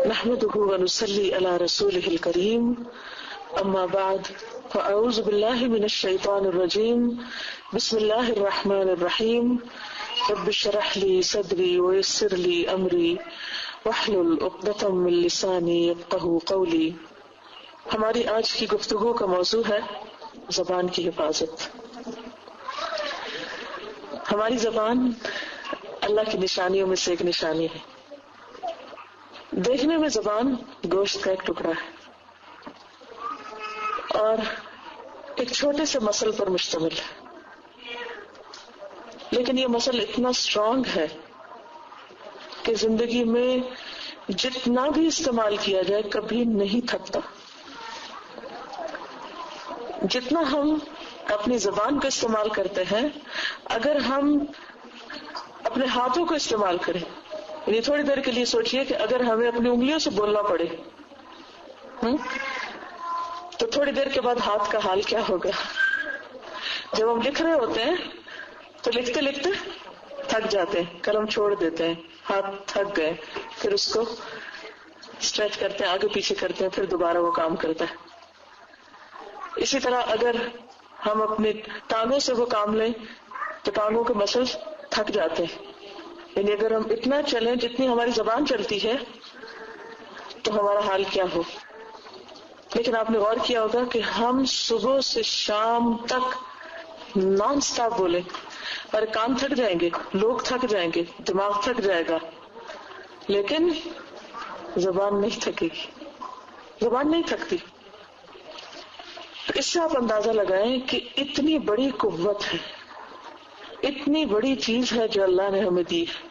نحمده ونصلي على رسوله الكريم اما بعد فاعوذ بالله من الشيطان الرجيم بسم الله الرحمن الرحيم رب اشرح لي صدري ويسر لي امري واحلل عقدة من لساني يفقهوا قولي. ہماری آج کی گفتگو کا موضوع ہے زبان کی حفاظت. ہماری زبان اللہ کی نشانیوں میں سے ایک نشانی ہے. دیکھنے میں زبان گوشت کا ایک ٹکڑا ہے اور ایک چھوٹے سے مسل پر مشتمل ہے، لیکن یہ مسل اتنا اسٹرانگ ہے کہ زندگی میں جتنا بھی استعمال کیا جائے کبھی نہیں تھکتا. جتنا ہم اپنی زبان کو استعمال کرتے ہیں، اگر ہم اپنے ہاتھوں کو استعمال کریں، یعنی تھوڑی دیر کے لیے سوچئے کہ اگر ہمیں اپنی انگلیوں سے بولنا پڑے تو تھوڑی دیر کے بعد ہاتھ کا حال کیا ہوگا. جب ہم لکھ رہے ہوتے ہیں تو لکھتے لکھتے تھک جاتے ہیں، قلم چھوڑ دیتے ہیں، ہاتھ تھک گئے، پھر اس کو اسٹریچ کرتے ہیں، آگے پیچھے کرتے ہیں، پھر دوبارہ وہ کام کرتا ہے. اسی طرح اگر ہم اپنی ٹانگوں سے وہ کام لیں تو ٹانگوں کے مسلز تھک جاتے ہیں. یعنی اگر ہم اتنا چلیں جتنی ہماری زبان چلتی ہے تو ہمارا حال کیا ہو. لیکن آپ نے غور کیا ہوگا کہ ہم صبح سے شام تک نان سٹاپ بولیں اور کان تھک جائیں گے، لوگ تھک جائیں گے، دماغ تھک جائے گا، لیکن زبان نہیں تھکے گی. زبان نہیں تھکتی. اس سے آپ اندازہ لگائیں کہ اتنی بڑی قوت ہے، اتنی بڑی چیز ہے جو اللہ نے ہمیں دی ہے،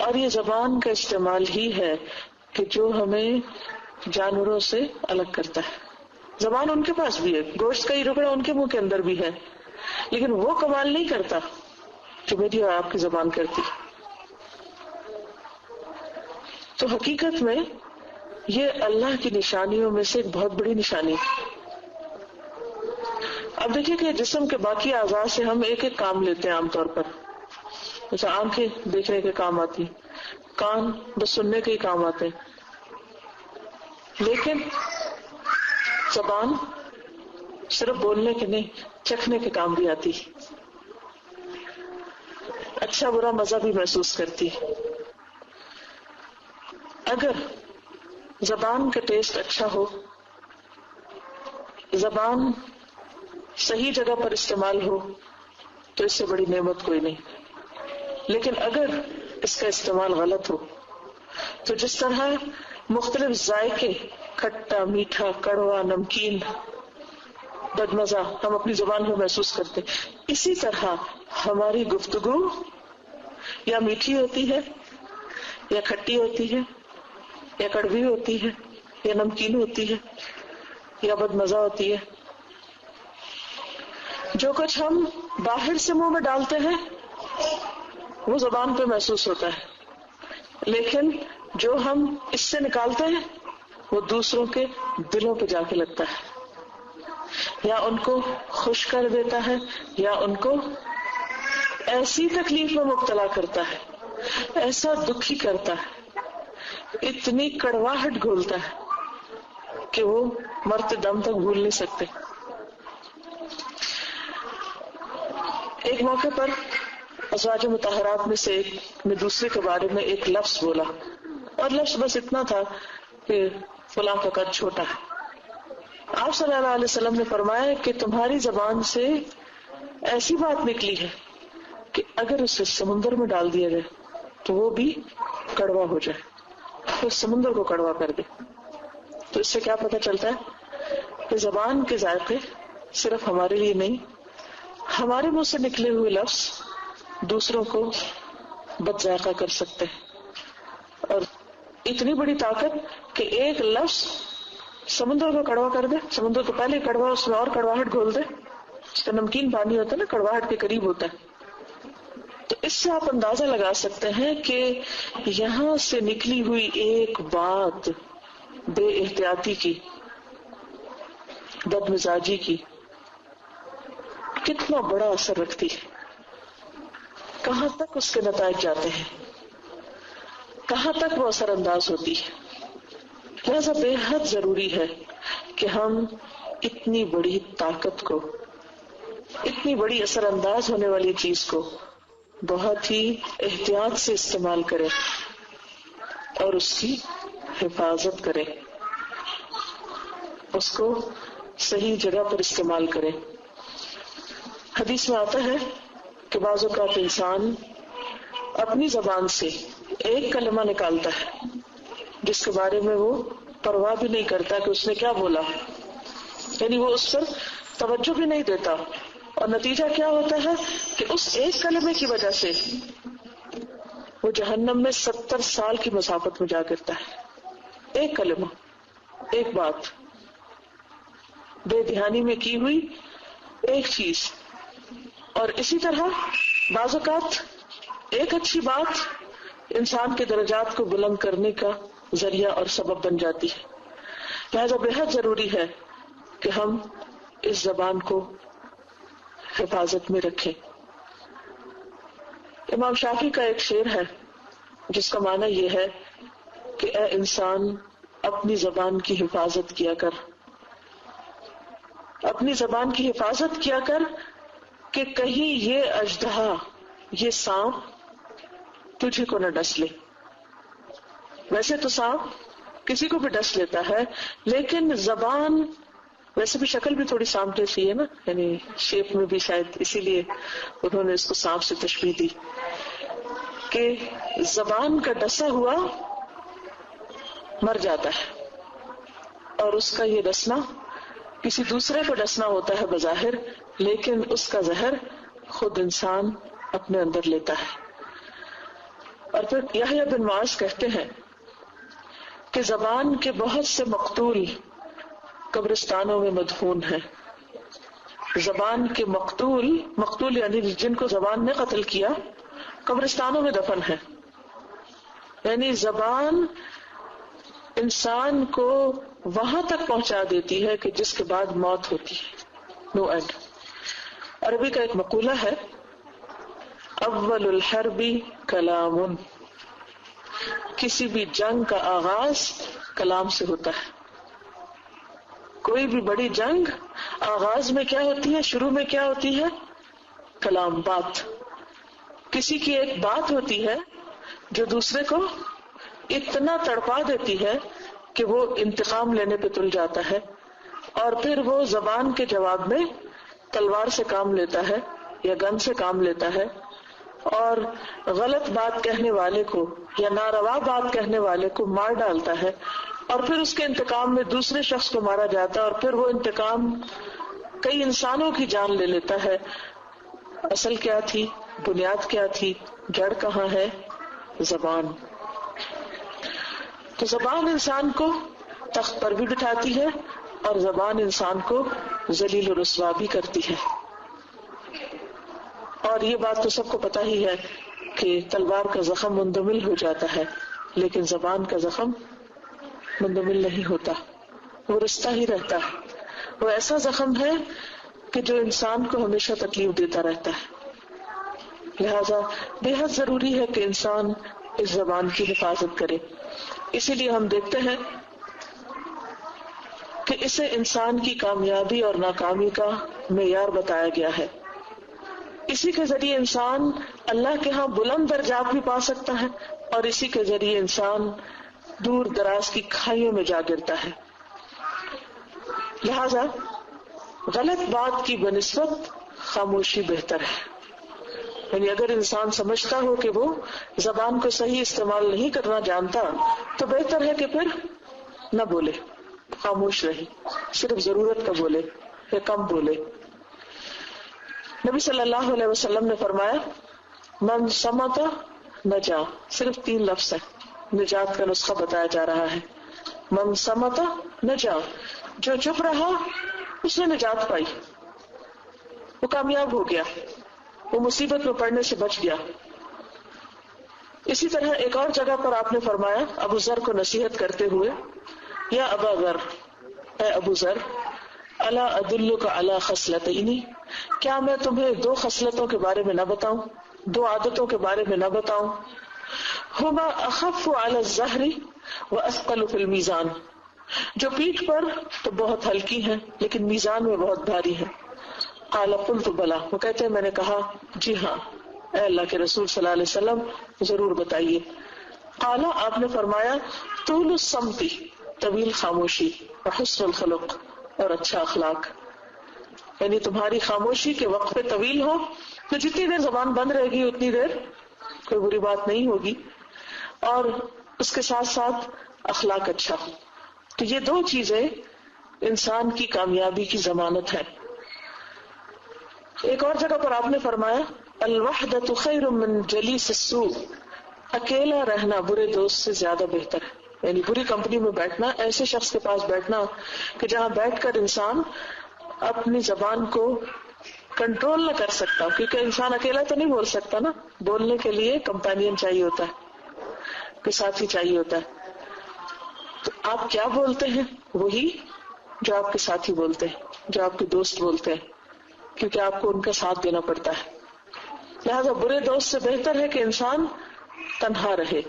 اور یہ زبان کا استعمال ہی ہے کہ جو ہمیں جانوروں سے الگ کرتا ہے. زبان ان کے پاس بھی ہے، گوشت کا ہی ٹکڑا ان کے منہ کے اندر بھی ہے، لیکن وہ کمال نہیں کرتا جو میری اور آپ کی زبان کرتی. تو حقیقت میں یہ اللہ کی نشانیوں میں سے ایک بہت بڑی نشانی ہے. اب دیکھیے کہ جسم کے باقی اعضاء سے ہم ایک ایک کام لیتے ہیں عام طور پر. جیسے آنکھیں دیکھنے کے کام آتی، کان بس سننے کے ہی کام آتے ہیں، لیکن زبان صرف بولنے کے نہیں، چکھنے کے کام بھی آتی، اچھا برا مزہ بھی محسوس کرتی. اگر زبان کا ٹیسٹ اچھا ہو، زبان صحیح جگہ پر استعمال ہو تو اس سے بڑی نعمت کوئی نہیں. لیکن اگر اس کا استعمال غلط ہو تو جس طرح مختلف ذائقے، کھٹا، میٹھا، کڑوا، نمکین، بدمزہ ہم اپنی زبان میں محسوس کرتے، اسی طرح ہماری گفتگو یا میٹھی ہوتی ہے یا کھٹی ہوتی ہے یا کڑوی ہوتی ہے یا نمکین ہوتی ہے یا بدمزہ ہوتی ہے. جو کچھ ہم باہر سے منہ میں ڈالتے ہیں وہ زبان پہ محسوس ہوتا ہے، لیکن جو ہم اس سے نکالتے ہیں وہ دوسروں کے دلوں پہ جا کے لگتا ہے، یا ان کو خوش کر دیتا ہے یا ان کو ایسی تکلیف میں مبتلا کرتا ہے، ایسا دکھی کرتا ہے، اتنی کڑواہٹ گھولتا ہے کہ وہ مرتے دم تک بھول نہیں سکتے. ایک موقع پر ازواج مطہرات میں سے ایک نے دوسرے کے بارے میں ایک لفظ بولا، اور لفظ بس اتنا تھا کہ فلاں کا قد چھوٹا ہے. آپ صلی اللہ علیہ وسلم نے فرمایا کہ تمہاری زبان سے ایسی بات نکلی ہے کہ اگر اسے سمندر میں ڈال دیا جائے تو وہ بھی کڑوا ہو جائے، پھر سمندر کو کڑوا کر دے. تو اس سے کیا پتہ چلتا ہے کہ زبان کے ذائقے صرف ہمارے لیے نہیں، ہمارے منہ سے نکلے ہوئے لفظ دوسروں کو بد ذائقہ کر سکتے ہیں. اور اتنی بڑی طاقت کہ ایک لفظ سمندر کو کڑوا کر دے، سمندر کو پہلے کڑوا، اس میں اور کڑواہٹ گھول دے. اس کا نمکین پانی ہوتا ہے نا، کڑواہٹ کے قریب ہوتا ہے. تو اس سے آپ اندازہ لگا سکتے ہیں کہ یہاں سے نکلی ہوئی ایک بات بے احتیاطی کی، بد مزاجی کی، کتنا بڑا اثر رکھتی ہے، کہاں تک اس کے نتائج جاتے ہیں. کہاں تک وہ اثر انداز ہوتی ہے. لہذا بے حد ضروری ہے کہ ہم اتنی بڑی طاقت کو، اتنی بڑی اثر انداز ہونے والی چیز کو بہت ہی احتیاط سے استعمال کریں اور اس کی حفاظت کریں، اس کو صحیح جگہ پر استعمال کریں. حدیث میں آتا ہے کہ بعض اوقات انسان اپنی زبان سے ایک کلمہ نکالتا ہے جس کے بارے میں وہ پرواہ بھی نہیں کرتا کہ اس نے کیا بولا، یعنی وہ اس پر توجہ بھی نہیں دیتا، اور نتیجہ کیا ہوتا ہے کہ اس ایک کلمے کی وجہ سے وہ جہنم میں 70 سال کی مسافت میں جا گرتا ہے. ایک کلمہ، ایک بات، بے دھیانی میں کی ہوئی ایک چیز. اور اسی طرح بعض اوقات ایک اچھی بات انسان کے درجات کو بلند کرنے کا ذریعہ اور سبب بن جاتی ہے. لہذا بے حد ضروری ہے کہ ہم اس زبان کو حفاظت میں رکھیں. امام شافعی کا ایک شعر ہے جس کا معنی یہ ہے کہ اے انسان اپنی زبان کی حفاظت کیا کر، اپنی زبان کی حفاظت کیا کر کہ کہیں یہ اژدہا، یہ سانپ تجھے کو نہ ڈس لے. ویسے تو سانپ کسی کو بھی ڈس لیتا ہے، لیکن زبان، ویسے بھی شکل بھی تھوڑی سانپ جیسی ہے نا، یعنی شیپ میں بھی شاید اسی لیے انہوں نے اس کو سانپ سے تشبیہ دی، کہ زبان کا ڈسا ہوا مر جاتا ہے، اور اس کا یہ ڈسنا کسی دوسرے کو ڈسنا ہوتا ہے بظاہر، لیکن اس کا زہر خود انسان اپنے اندر لیتا ہے. اور پھر یحییٰ بن معاذ کہتے ہیں کہ زبان کے بہت سے مقتول قبرستانوں میں مدفون ہیں. زبان کے مقتول یعنی جن کو زبان نے قتل کیا، قبرستانوں میں دفن ہے. یعنی زبان انسان کو وہاں تک پہنچا دیتی ہے کہ جس کے بعد موت ہوتی ہے، نو اینڈ. عربی کا ایک مقولہ ہے، اول الحرب کلام، کسی بھی جنگ کا آغاز کلام سے ہوتا ہے. کوئی بھی بڑی جنگ آغاز میں کیا ہوتی ہے، شروع میں کیا ہوتی ہے؟ کلام، بات. کسی کی ایک بات ہوتی ہے جو دوسرے کو اتنا تڑپا دیتی ہے کہ وہ انتقام لینے پہ تل جاتا ہے، اور پھر وہ زبان کے جواب میں تلوار سے کام لیتا ہے یا گن سے کام لیتا ہے، اور غلط بات کہنے والے کو یا ناروا بات کہنے والے کو مار ڈالتا ہے، اور پھر اس کے انتقام میں دوسرے شخص کو مارا جاتا ہے، اور پھر وہ انتقام کئی انسانوں کی جان لے لیتا ہے. اصل کیا تھی؟ بنیاد کیا تھی؟ جڑ کہاں ہے؟ زبان. تو زبان انسان کو تخت پر بھی بٹھاتی ہے اور زبان انسان کو ذلیل و رسوا بھی کرتی ہے. اور یہ بات تو سب کو پتہ ہی ہے کہ تلوار کا زخم مندمل ہو جاتا ہے، لیکن زبان کا زخم مندمل نہیں ہوتا، وہ رستا ہی رہتا ہے. وہ ایسا زخم ہے کہ جو انسان کو ہمیشہ تکلیف دیتا رہتا ہے. لہذا بے حد ضروری ہے کہ انسان اس زبان کی حفاظت کرے. اسی لیے ہم دیکھتے ہیں کہ اسے انسان کی کامیابی اور ناکامی کا معیار بتایا گیا ہے. اسی کے ذریعے انسان اللہ کے ہاں بلند درجات بھی پا سکتا ہے، اور اسی کے ذریعے انسان دور دراز کی کھائیوں میں جا گرتا ہے. لہذا غلط بات کی بنسبت خاموشی بہتر ہے. یعنی اگر انسان سمجھتا ہو کہ وہ زبان کو صحیح استعمال نہیں کرنا جانتا تو بہتر ہے کہ پھر نہ بولے، خاموش رہے، صرف ضرورت کا بولے یا کم بولے. نبی صلی اللہ علیہ وسلم نے فرمایا، من صمت نجا. صرف 3 لفظ ہیں، نجات کا نسخہ بتایا جا رہا ہے. من صمت نجا، جو چپ رہا اس نے نجات پائی، وہ کامیاب ہو گیا، وہ مصیبت میں پڑنے سے بچ گیا. اسی طرح ایک اور جگہ پر آپ نے فرمایا ابو ذر کو نصیحت کرتے ہوئے، یا ابا ذر، اے ابو ذر، الا ادلک علی خصلتین، کیا میں تمہیں 2 خصلتوں کے بارے میں نہ بتاؤں، 2 عادتوں کے بارے میں نہ بتاؤں؟ ہما اخف علی الظہر واثقل فی المیزان، جو پیٹھ پر تو بہت ہلکی ہیں لیکن میزان میں بہت بھاری ہیں. قال قلت بلا، وہ کہتے ہیں میں نے کہا جی ہاں اے اللہ کے رسول صلی اللہ علیہ وسلم ضرور بتائیے. قال، آپ نے فرمایا طول الصمت، طویل خاموشی، وحسن الخلق، اور اچھا اخلاق. یعنی تمہاری خاموشی کے وقفے طویل ہو تو جتنی دیر زبان بند رہے گی اتنی دیر کوئی بری بات نہیں ہوگی، اور اس کے ساتھ ساتھ اخلاق اچھا ہو. تو یہ دو چیزیں انسان کی کامیابی کی ضمانت ہے. ایک اور جگہ پر آپ نے فرمایا الوحدۃ خیر من جلیس السوء، اکیلا رہنا برے دوست سے زیادہ بہتر ہے. یعنی بری کمپنی میں بیٹھنا، ایسے شخص کے پاس بیٹھنا کہ جہاں بیٹھ کر انسان اپنی زبان کو کنٹرول نہ کر سکتا، کیونکہ انسان اکیلا تو نہیں بول سکتا نا، بولنے کے لیے کمپینین چاہیے ہوتا ہے، کوئی ساتھی چاہیے ہوتا ہے. تو آپ کیا بولتے ہیں وہی جو آپ کے ساتھی بولتے ہیں، جو آپ کے دوست بولتے ہیں، کیونکہ آپ کو ان کا ساتھ دینا پڑتا ہے. لہذا برے دوست سے بہتر ہے کہ انسان تنہا رہے.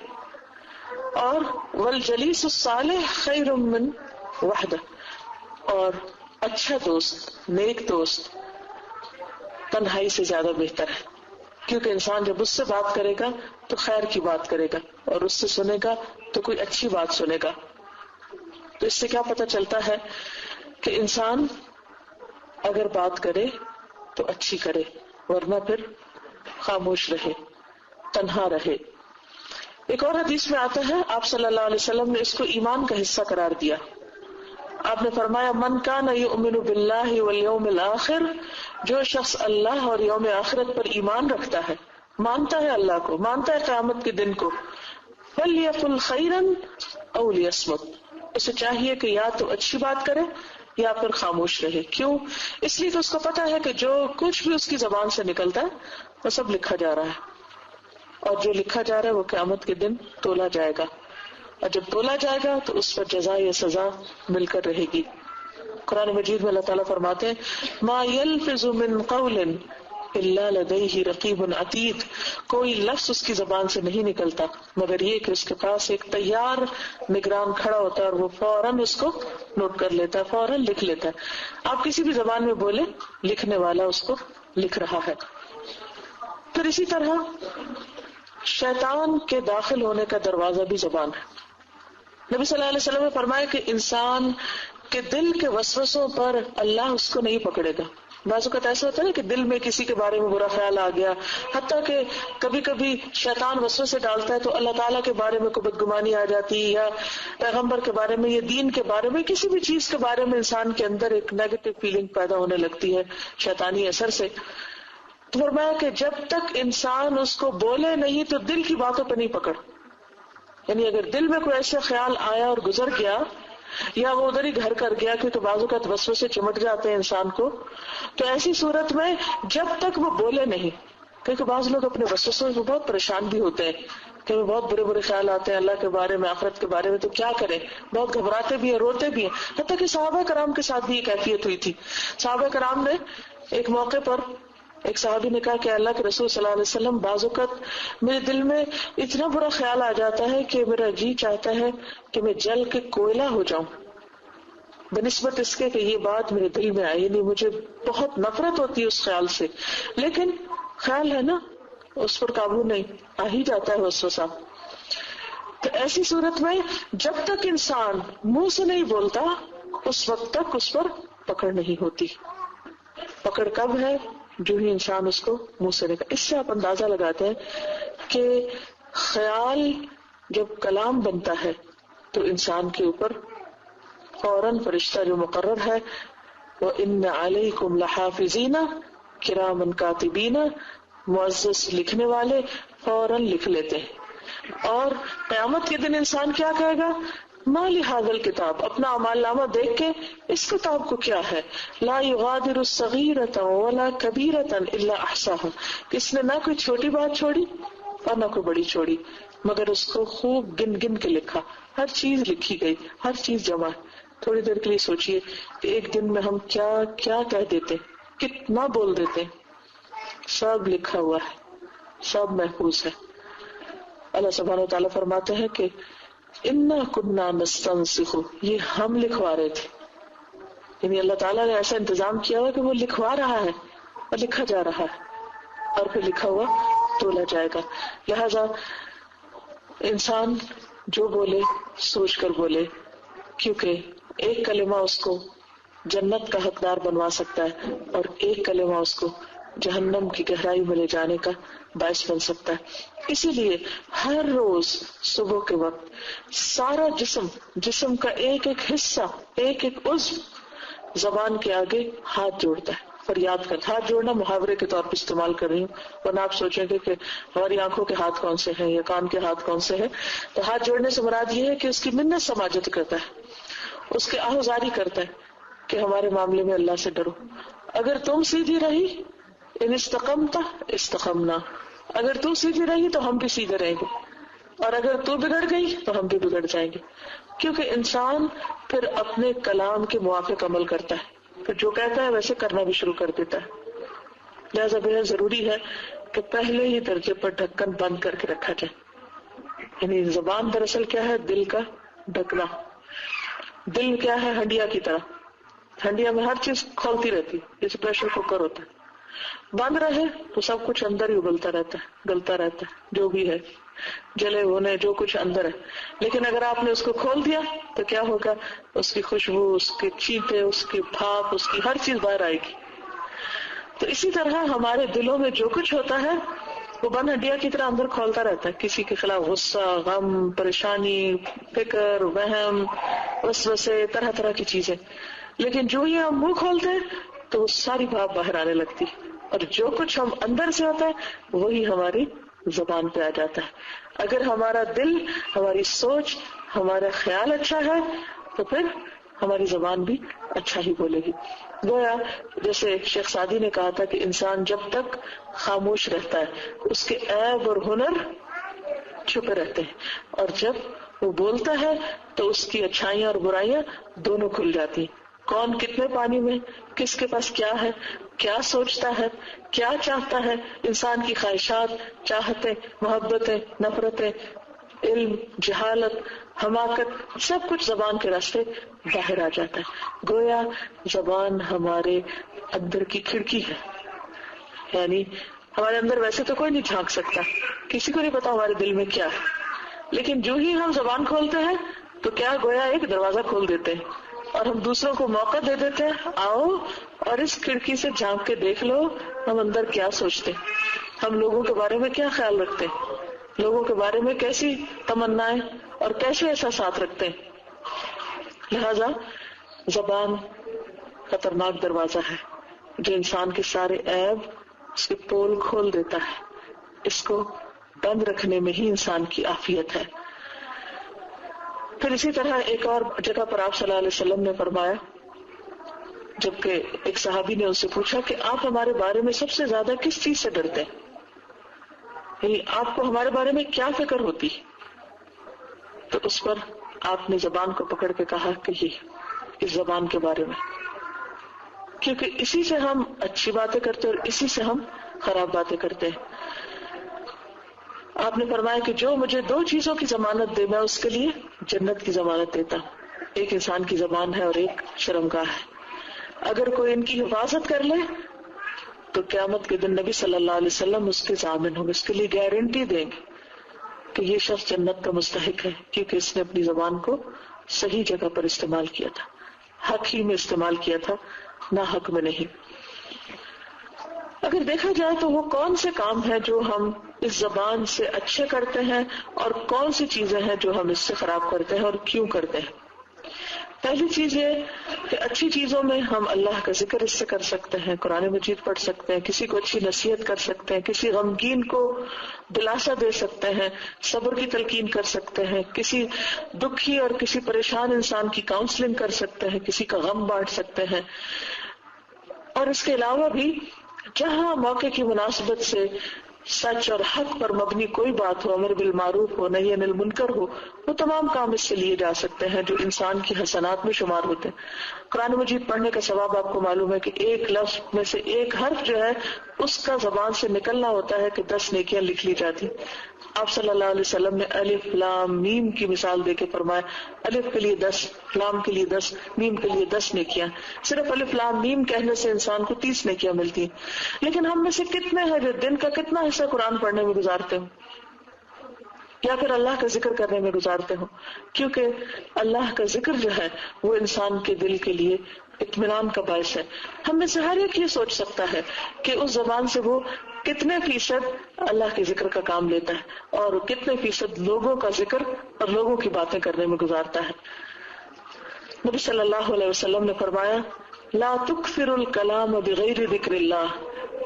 اور والجلیس الصالح خیر من وحدہ، اور اچھا دوست، نیک دوست تنہائی سے زیادہ بہتر ہے، کیونکہ انسان جب اس سے بات کرے گا تو خیر کی بات کرے گا، اور اس سے سنے گا تو کوئی اچھی بات سنے گا. تو اس سے کیا پتہ چلتا ہے کہ انسان اگر بات کرے تو اچھی کرے، ورنہ پھر خاموش رہے، تنہا رہے. ایک اور حدیث میں آتا ہے آپ صلی اللہ علیہ وسلم نے اس کو ایمان کا حصہ قرار دیا. آپ نے فرمایا من کان یؤمن باللہ والیوم الآخر، جو شخص اللہ اور یوم آخرت پر ایمان رکھتا ہے، مانتا ہے اللہ کو، مانتا ہے قیامت کے دن کو، فلیقل خیرا او لیصمت، اسے چاہیے کہ یا تو اچھی بات کرے یا پھر خاموش رہے. کیوں؟ اس لیے کہ اس کو پتا ہے کہ جو کچھ بھی اس کی زبان سے نکلتا ہے وہ سب لکھا جا رہا ہے، اور جو لکھا جا رہا ہے وہ قیامت کے دن تولا جائے گا، اور جب تولا جائے گا تو اس پر جزا یا سزا مل کر رہے گی. قرآن مجید میں اللہ تعالیٰ فرماتے ہیں ما یلفظ من قول الا لدیہ رقیب عتید، کوئی لفظ اس کی زبان سے نہیں نکلتا مگر یہ کہ اس کے پاس ایک تیار نگران کھڑا ہوتا ہے اور وہ فوراً اس کو نوٹ کر لیتا ہے، فوراً لکھ لیتا ہے. آپ کسی بھی زبان میں بولے، لکھنے والا اس کو لکھ رہا ہے. پھر اسی طرح شیطان کے داخل ہونے کا دروازہ بھی زبان ہے. نبی صلی اللہ علیہ وسلم نے فرمایا کہ انسان کے دل کے وسوسوں پر اللہ اس کو نہیں پکڑے گا. بعض اوقات ایسا ہوتا ہے نا کہ دل میں کسی کے بارے میں برا خیال آ گیا، حتیٰ کہ کبھی کبھی شیطان وسوسے ڈالتا ہے تو اللہ تعالیٰ کے بارے میں کوئی بدگمانی آ جاتی ہے، یا پیغمبر کے بارے میں یا دین کے بارے میں، کسی بھی چیز کے بارے میں انسان کے اندر ایک نیگیٹو فیلنگ پیدا ہونے لگتی ہے شیطانی اثر سے. تو فرمایا کہ جب تک انسان اس کو بولے نہیں تو دل کی باتوں پہ نہیں پکڑ. یعنی اگر دل میں کوئی ایسا خیال آیا اور گزر گیا، یا وہ ادھر ہی گھر کر گیا، کیونکہ بازو کا وسوسے چمٹ جاتے ہیں انسان کو، تو ایسی صورت میں جب تک وہ بولے نہیں، کیونکہ بعض لوگ اپنے وسوسوں سے بہت پریشان بھی ہوتے ہیں کہ وہ بہت برے برے خیال آتے ہیں اللہ کے بارے میں، آخرت کے بارے میں، تو کیا کریں، بہت گھبراتے بھی ہیں، روتے بھی ہیں. حتیٰ کہ صحابہ کرام کے ساتھ بھی یہ کیفیت ہوئی تھی. صحابہ کرام نے ایک موقع پر ایک صحابی نے کہا کہ اللہ کے رسول صلی اللہ علیہ وسلم بعض اوقات میرے دل میں اتنا برا خیال آ جاتا ہے کہ میرا جی چاہتا ہے کہ میں جل کے کوئلہ ہو جاؤں، بنسبت اس کے کہ یہ بات میرے دل میں آئی. نہیں، مجھے بہت نفرت ہوتی ہے اس خیال سے، لیکن خیال ہے نا، اس پر قابو نہیں، آ ہی جاتا ہے وسوسہ. تو ایسی صورت میں جب تک انسان منہ سے نہیں بولتا اس وقت تک اس پر پکڑ نہیں ہوتی. پکڑ کب ہے؟ جو ہی انسان اس کو منہ سے نکال. اس سے آپ اندازہ لگاتے ہیں کہ خیال جب کلام بنتا ہے تو انسان کے اوپر فوراً فرشتہ جو مقرر ہے وَإِنَّ عَلَيْكُمْ لَحَافِظِينَ كِرَامًا كَاتِبِينَ، معزز لکھنے والے فوراً لکھ لیتے ہیں. اور قیامت کے دن انسان کیا کہے گا؟ ما لهذا الکتاب، اپنا اعمال نامہ دیکھ کے اس کتاب کو کیا ہے، لا یغادر صغیرۃ ولا کبیرۃ الا احصاها، اس نے نہ کوئی چھوٹی بات چھوڑی اور نہ کوئی بڑی چھوڑی مگر اس کو خوب گن گن کے لکھا. ہر چیز لکھی گئی، ہر چیز جمع ہے. تھوڑی دیر کے لیے سوچئے کہ ایک دن میں ہم کیا کیا کہہ دیتے، کتنا بول دیتے، سب لکھا ہوا ہے، سب محفوظ ہے. اللہ سبحانہ وتعالیٰ فرماتے ہیں کہ انا کننا نستنسخ، یہ ہم لکھوا رہے تھے. یعنی اللہ تعالیٰ نے ایسا انتظام کیا ہوا کہ وہ لکھوا رہا ہے اور لکھا جا رہا ہے اور پھر لکھا ہوا تولا جائے گا. لہذا انسان جو بولے سوچ کر بولے، کیونکہ ایک کلمہ اس کو جنت کا حقدار بنوا سکتا ہے اور ایک کلمہ اس کو جہنم کی گہرائی میں لے جانے کا باعث بن سکتا ہے. اسی لیے ہر روز صبح کے وقت سارا جسم کا ایک ایک حصہ، ایک ایک عضو زبان کے آگے ہاتھ جوڑتا ہے، فریاد کرتا. ہاتھ جوڑنا محاورے کے طور پر استعمال کر رہی ہوں، ورنہ آپ سوچیں گے کہ ہماری آنکھوں کے ہاتھ کون سے ہیں یا کان کے ہاتھ کون سے ہیں. تو ہاتھ جوڑنے سے مراد یہ ہے کہ اس کی منت سماجت کرتا ہے، اس کے آہوزاری کرتا ہے کہ ہمارے معاملے میں اللہ سے ڈرو. اگر تم سیدھی رہی، ان استقمتا استقمنا، اگر تو سیدھی رہی تو ہم بھی سیدھے رہیں گے، اور اگر تو بگڑ گئی تو ہم بھی بگڑ جائیں گے. کیونکہ انسان پھر اپنے کلام کے موافق عمل کرتا ہے، پھر جو کہتا ہے ویسے کرنا بھی شروع کر دیتا ہے. لہذا بہت ضروری ہے کہ پہلے ہی درجے پر ڈھکن بند کر کے رکھا جائے. یعنی زبان دراصل کیا ہے؟ دل کا ڈھکنا. دل کیا ہے؟ ہنڈیا کی طرح. ہنڈیا میں ہر چیز کھولتی رہتی، جیسے پریشر کوکر ہوتا ہے. بند رہے تو سب کچھ اندر ہی ابلتا رہتا ہے، گلتا رہتا ہے، جو بھی ہے جلے ہونے جو کچھ اندر ہے. لیکن اگر آپ نے اس کو کھول دیا تو کیا ہوگا؟ اس کی خوشبو، اس کے چیتے، اس کی بھاپ، اس کی ہر چیز باہر آئے گی. تو اسی طرح ہمارے دلوں میں جو کچھ ہوتا ہے وہ بند ہڈیا کی طرح اندر کھولتا رہتا ہے. کسی کے خلاف غصہ، غم، پریشانی، فکر، وہم، وسوسے، طرح طرح کی چیزیں. لیکن جو ہی ہم منہ کھولتے ہیں تو وہ ساری بھاپ باہر آنے لگتی، اور جو کچھ ہم اندر سے ہوتا ہے وہی ہماری زبان پہ آ جاتا ہے. اگر ہمارا دل، ہماری سوچ، ہمارا خیال اچھا ہے تو پھر ہماری زبان بھی اچھا ہی بولے گی. گویا جیسے شیخ سعدی نے کہا تھا کہ انسان جب تک خاموش رہتا ہے اس کے عیب اور ہنر چھپے رہتے ہیں، اور جب وہ بولتا ہے تو اس کی اچھائیاں اور برائیاں دونوں کھل جاتی ہیں. کون کتنے پانی میں، کس کے پاس کیا ہے، کیا سوچتا ہے، کیا چاہتا ہے، انسان کی خواہشات، چاہتیں، محبتیں، نفرتیں، علم، جہالت، حماقت، سب کچھ زبان کے راستے باہر آ جاتا ہے. گویا زبان ہمارے اندر کی کھڑکی ہے. یعنی ہمارے اندر ویسے تو کوئی نہیں جھانک سکتا، کسی کو نہیں پتا ہمارے دل میں کیا ہے، لیکن جو ہی ہم زبان کھولتے ہیں تو کیا گویا ایک دروازہ کھول دیتے ہیں اور ہم دوسروں کو موقع دے دیتے ہیں، آؤ اور اس کھڑکی سے جھانک کے دیکھ لو ہم اندر کیا سوچتے ہیں، ہم لوگوں کے بارے میں کیا خیال رکھتے ہیں، لوگوں کے بارے میں کیسی تمنائیں اور کیسے احساسات رکھتے ہیں. لہذا زبان خطرناک دروازہ ہے جو انسان کے سارے عیب، اس کے پول کھول دیتا ہے. اس کو بند رکھنے میں ہی انسان کی عافیت ہے. پھر اسی طرح ایک اور جگہ پر آپ صلی اللہ علیہ وسلم نے فرمایا، جبکہ ایک صحابی نے ان سے پوچھا کہ آپ ہمارے بارے میں سب سے زیادہ کس چیز سے ڈرتے ہیں، یعنی آپ کو ہمارے بارے میں کیا فکر ہوتی؟ تو اس پر آپ نے زبان کو پکڑ کے کہا کہ یہ اس زبان کے بارے میں، کیونکہ اسی سے ہم اچھی باتیں کرتے ہیں اور اسی سے ہم خراب باتیں کرتے ہیں. آپ نے فرمایا کہ جو مجھے دو چیزوں کی ضمانت دے میں اس کے لیے جنت کی ضمانت دیتا ہوں. ایک انسان کی زبان ہے اور ایک شرمگاہ ہے. اگر کوئی ان کی حفاظت کر لے تو قیامت کے دن نبی صلی اللہ علیہ وسلم اس کے ضامن ہوں گے، اس کے لیے گارنٹی دیں گے کہ یہ شخص جنت کا مستحق ہے، کیونکہ اس نے اپنی زبان کو صحیح جگہ پر استعمال کیا تھا، حق ہی میں استعمال کیا تھا، نہ حق میں نہیں. اگر دیکھا جائے تو وہ کون سے کام ہیں جو ہم اس زبان سے اچھے کرتے ہیں اور کون سی چیزیں ہیں جو ہم اس سے خراب کرتے ہیں اور کیوں کرتے ہیں. پہلی چیز یہ کہ اچھی چیزوں میں ہم اللہ کا ذکر اس سے کر سکتے ہیں، قرآن مجید پڑھ سکتے ہیں، کسی کو اچھی نصیحت کر سکتے ہیں، کسی غمگین کو دلاسا دے سکتے ہیں، صبر کی تلقین کر سکتے ہیں، کسی دکھی اور کسی پریشان انسان کی کاؤنسلنگ کر سکتے ہیں، کسی کا غم بانٹ سکتے ہیں. اور اس کے علاوہ بھی جہاں موقع کی مناسبت سے سچ اور حق پر مبنی کوئی بات ہو، امر بالمعروف ہو، نہی عن المنکر ہو، وہ تمام کام اس سے لیے جا سکتے ہیں جو انسان کی حسنات میں شمار ہوتے ہیں. قرآن مجید پڑھنے کا ثواب آپ کو معلوم ہے کہ ایک لفظ میں سے ایک حرف جو ہے اس کا زبان سے نکلنا ہوتا ہے کہ 10 نیکیاں لکھ لی جاتی. آپ صلی اللہ علیہ وسلم نے الف لام میم کی مثال دے کے فرمایا الف کے لیے 10، لام کے لیے 10، میم کے لیے 10 نیکیاں. صرف الف لام میم کہنے سے انسان کو 30 نیکیاں ملتی ہیں. لیکن ہم میں سے کتنے ہیں جو دن کا کتنا حصہ قرآن پڑھنے میں گزارتے ہوں یا پھر اللہ کا ذکر کرنے میں گزارتے ہوں؟ کیونکہ اللہ کا ذکر جو ہے وہ انسان کے دل کے لیے اطمینان کا باعث ہے. ہم میں سے ہر ایک یہ سوچ سکتا ہے کہ اس زبان سے وہ کتنے فیصد اللہ کے ذکر کا کام لیتا ہے اور کتنے فیصد لوگوں کا ذکر اور لوگوں کی باتیں کرنے میں گزارتا ہے. نبی صلی اللہ علیہ وسلم نے فرمایا لا تکثر الکلام بغیر ذکر اللہ،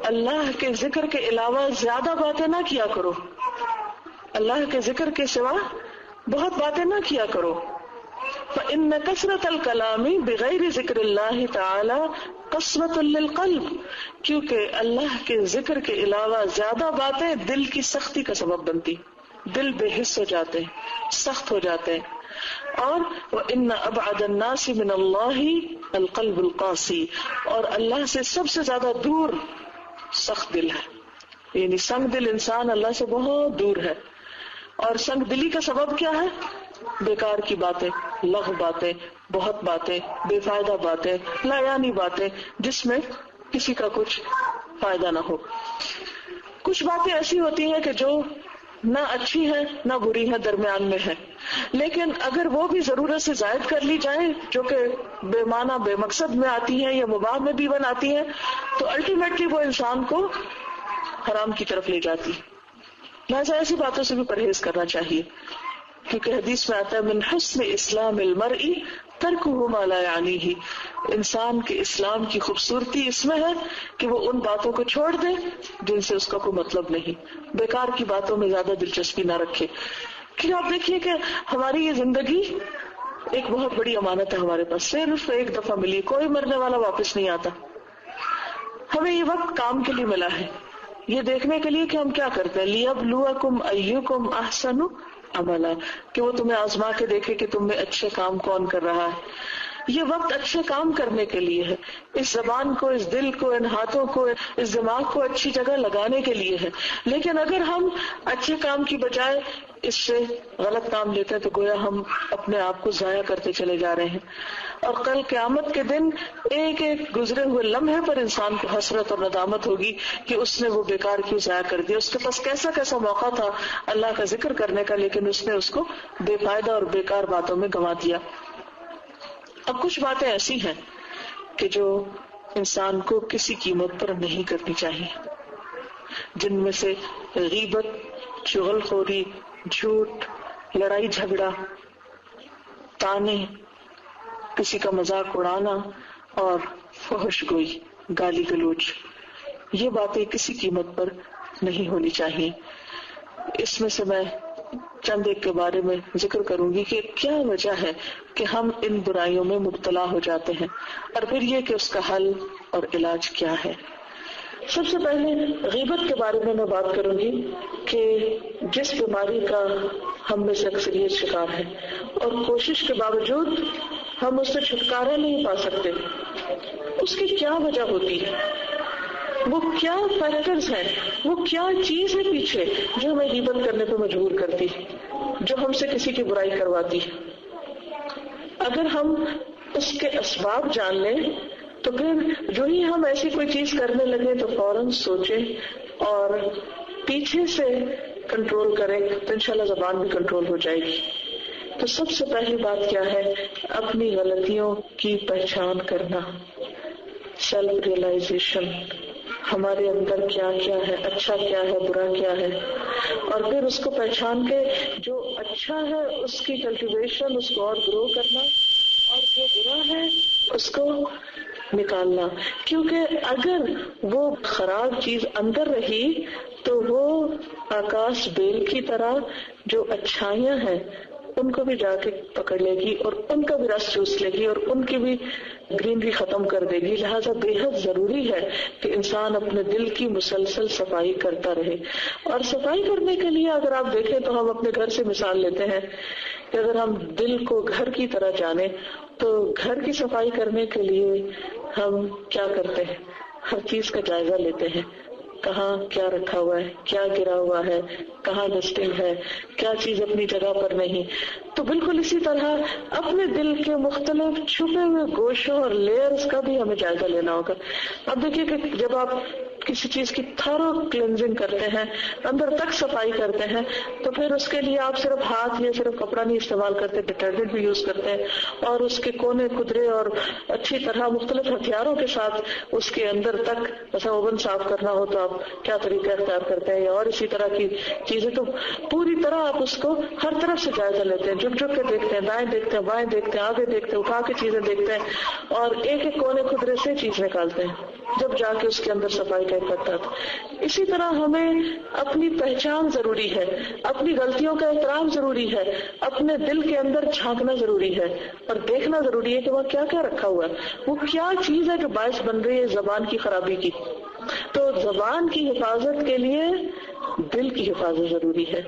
اللہ کے ذکر کے علاوہ زیادہ باتیں نہ کیا کرو، اللہ کے ذکر کے سوا بہت باتیں نہ کیا کرو. فإن کثرت الکلام بغیر ذکر اللہ تعالی قسوۃ للقلب، کیونکہ اللہ کے ذکر کے علاوہ زیادہ باتیں دل کی سختی کا سبب بنتی، دل بے حس ہو جاتے ہیں، سخت ہو جاتے ہیں. اور وَإِنَّ أَبْعَدَ النَّاسِ مِنَ اللَّهِ الْقَلْبُ الْقَاسِي، اور اللہ سے سب سے زیادہ دور سخت دل ہے. یعنی سنگ دل انسان اللہ سے بہت دور ہے. اور سنگ دلی کا سبب کیا ہے؟ بیکار کی باتیں، لغو باتیں، بہت باتیں، بے فائدہ باتیں، لا یعنی باتیں جس میں کسی کا کچھ فائدہ نہ ہو. کچھ باتیں ایسی ہوتی ہیں کہ جو نہ اچھی ہے نہ بری ہے، درمیان میں ہے، لیکن اگر وہ بھی ضرورت سے زائد کر لی جائیں جو کہ بے معنی بے مقصد میں آتی ہیں یا مباح میں بھی بناتی ہیں تو الٹیمیٹلی وہ انسان کو حرام کی طرف لے جاتی. لہٰذا ایسی باتوں سے بھی پرہیز کرنا چاہیے، کیونکہ حدیث میں آتا ہے من حسن اسلام المرء ترکہ ما لا یعنیہ، انسان کے اسلام کی خوبصورتی اس میں ہے کہ وہ ان باتوں کو چھوڑ دے جن سے اس کا کوئی مطلب نہیں، بیکار کی باتوں میں زیادہ دلچسپی نہ رکھے. کہ آپ دیکھیے کہ ہماری یہ زندگی ایک بہت بڑی امانت ہے ہمارے پاس، صرف ایک دفعہ ملی، کوئی مرنے والا واپس نہیں آتا. ہمیں یہ وقت کام کے لیے ملا ہے، یہ دیکھنے کے لیے کہ ہم کیا کرتے ہیں. لیبلوکم ایکم احسن عملا، کہ وہ تمہیں آزما کے دیکھے کہ تم میں اچھے کام کون کر رہا ہے. یہ وقت اچھے کام کرنے کے لیے ہے، اس زبان کو، اس دل کو، ان ہاتھوں کو، اس دماغ کو اچھی جگہ لگانے کے لیے ہے. لیکن اگر ہم اچھے کام کی بجائے اس سے غلط کام لیتے ہیں تو گویا ہم اپنے آپ کو ضائع کرتے چلے جا رہے ہیں. اور کل قیامت کے دن ایک ایک گزرے ہوئے لمحے پر انسان کو حسرت اور ندامت ہوگی کہ اس نے وہ بیکار کیوں ضائع کر دیا. اس کے پاس کیسا کیسا موقع تھا اللہ کا ذکر کرنے کا، لیکن اس نے اس کو بے فائدہ اور بیکار باتوں میں گنوا دیا. اب کچھ باتیں ایسی ہیں کہ جو انسان کو کسی قیمت پر نہیں کرنی چاہیے، جن میں سے غیبت، چغل خوری، جھوٹ، لڑائی جھگڑا، تانے، کسی کا مذاق اڑانا اور فحش گوئی، گالی گلوچ، یہ باتیں کسی قیمت پر نہیں ہونی چاہیے. اس میں سے میں چند ایک کے بارے میں ذکر کروں گی کہ کیا وجہ ہے کہ ہم ان برائیوں میں مبتلا ہو جاتے ہیں، اور پھر یہ کہ اس کا حل اور علاج کیا ہے. سب سے پہلے غیبت کے بارے میں بات کروں گی کہ جس بیماری کا ہم میں سے اکثریت شکار ہے اور کوشش کے باوجود ہم اس سے چھٹکارا نہیں پا سکتے، اس کی کیا وجہ ہوتی ہے، وہ کیا فیکٹرز ہیں، وہ کیا چیز ہے پیچھے جو ہمیں غیبت کرنے پہ مجبور کرتی، جو ہم سے کسی کی برائی کرواتی. اگر ہم اس کے اسباب جان لیں تو پھر جو ہی ہم ایسی کوئی چیز کرنے لگے تو فوراً سوچیں اور پیچھے سے کنٹرول کریں تو انشاءاللہ زبان بھی کنٹرول ہو جائے گی. تو سب سے پہلی بات کیا ہے؟ اپنی غلطیوں کی پہچان کرنا، سیلف ریئلائزیشن، ہمارے اندر کیا کیا ہے، اچھا کیا ہے، برا کیا ہے، اور پھر اس کو پہچان کے جو اچھا ہے اس کی کلٹیویشن، اس کو اور گرو کرنا، اور جو برا ہے اس کو نکالنا. کیونکہ اگر وہ خراب چیز اندر رہی تو وہ آکاش بیل کی طرح جو اچھائیاں ہیں ان کو بھی جا کے پکڑ لے گی اور ان کا بھی رس چوس لے گی اور ان کی بھی گرینری ختم کر دے گی. لہذا بے حد ضروری ہے کہ انسان اپنے دل کی مسلسل صفائی کرتا رہے. اور صفائی کرنے کے لیے اگر آپ دیکھیں تو ہم اپنے گھر سے مثال لیتے ہیں کہ اگر ہم دل کو گھر کی طرح جانیں تو گھر کی صفائی کرنے کے لیے ہم کیا کرتے ہیں؟ ہر چیز کا جائزہ لیتے ہیں، کہاں کیا رکھا ہوا ہے، کیا گرا ہوا ہے، کہاں ڈسٹنگ ہے، کیا چیز اپنی جگہ پر نہیں. تو بالکل اسی طرح اپنے دل کے مختلف چھپے ہوئے گوشوں اور لیئرز کا بھی ہمیں جائزہ لینا ہوگا. اب دیکھیے کہ جب آپ کسی چیز کی تھرو کلینزنگ کرتے ہیں، اندر تک صفائی کرتے ہیں، تو پھر اس کے لیے آپ صرف ہاتھ یا صرف کپڑا نہیں استعمال کرتے، ڈٹرجنٹ بھی یوز کرتے ہیں، اور اس کے کونے قدرے اور اچھی طرح مختلف ہتھیاروں کے ساتھ اس کے اندر تک، جیسا اوون صاف کرنا ہو تو آپ کیا طریقہ اختیار کرتے ہیں، اور اسی طرح کی چیزیں. تو پوری طرح آپ اس کو ہر طرف سے جائزہ لیتے ہیں، جھک جھک کے دیکھتے ہیں، دائیں دیکھتے ہیں، بائیں دیکھتے ہیں، آگے دیکھتے ہیں، اٹھا کے چیزیں دیکھتے ہیں، اور ایک ایک کونے قدرے سے چیز نکالتے ہیں، جب جا کے اس کے اندر صفائی کا ایک تھا. اسی طرح ہمیں اپنی پہچان ضروری ہے، اپنی غلطیوں کا احترام ضروری ہے، اپنے دل کے اندر جھانکنا ضروری ہے اور دیکھنا ضروری ہے کہ وہ کیا کیا رکھا ہوا ہے، وہ کیا چیز ہے جو باعث بن رہی ہے زبان کی خرابی کی. تو زبان کی حفاظت کے لیے دل کی حفاظت ضروری ہے،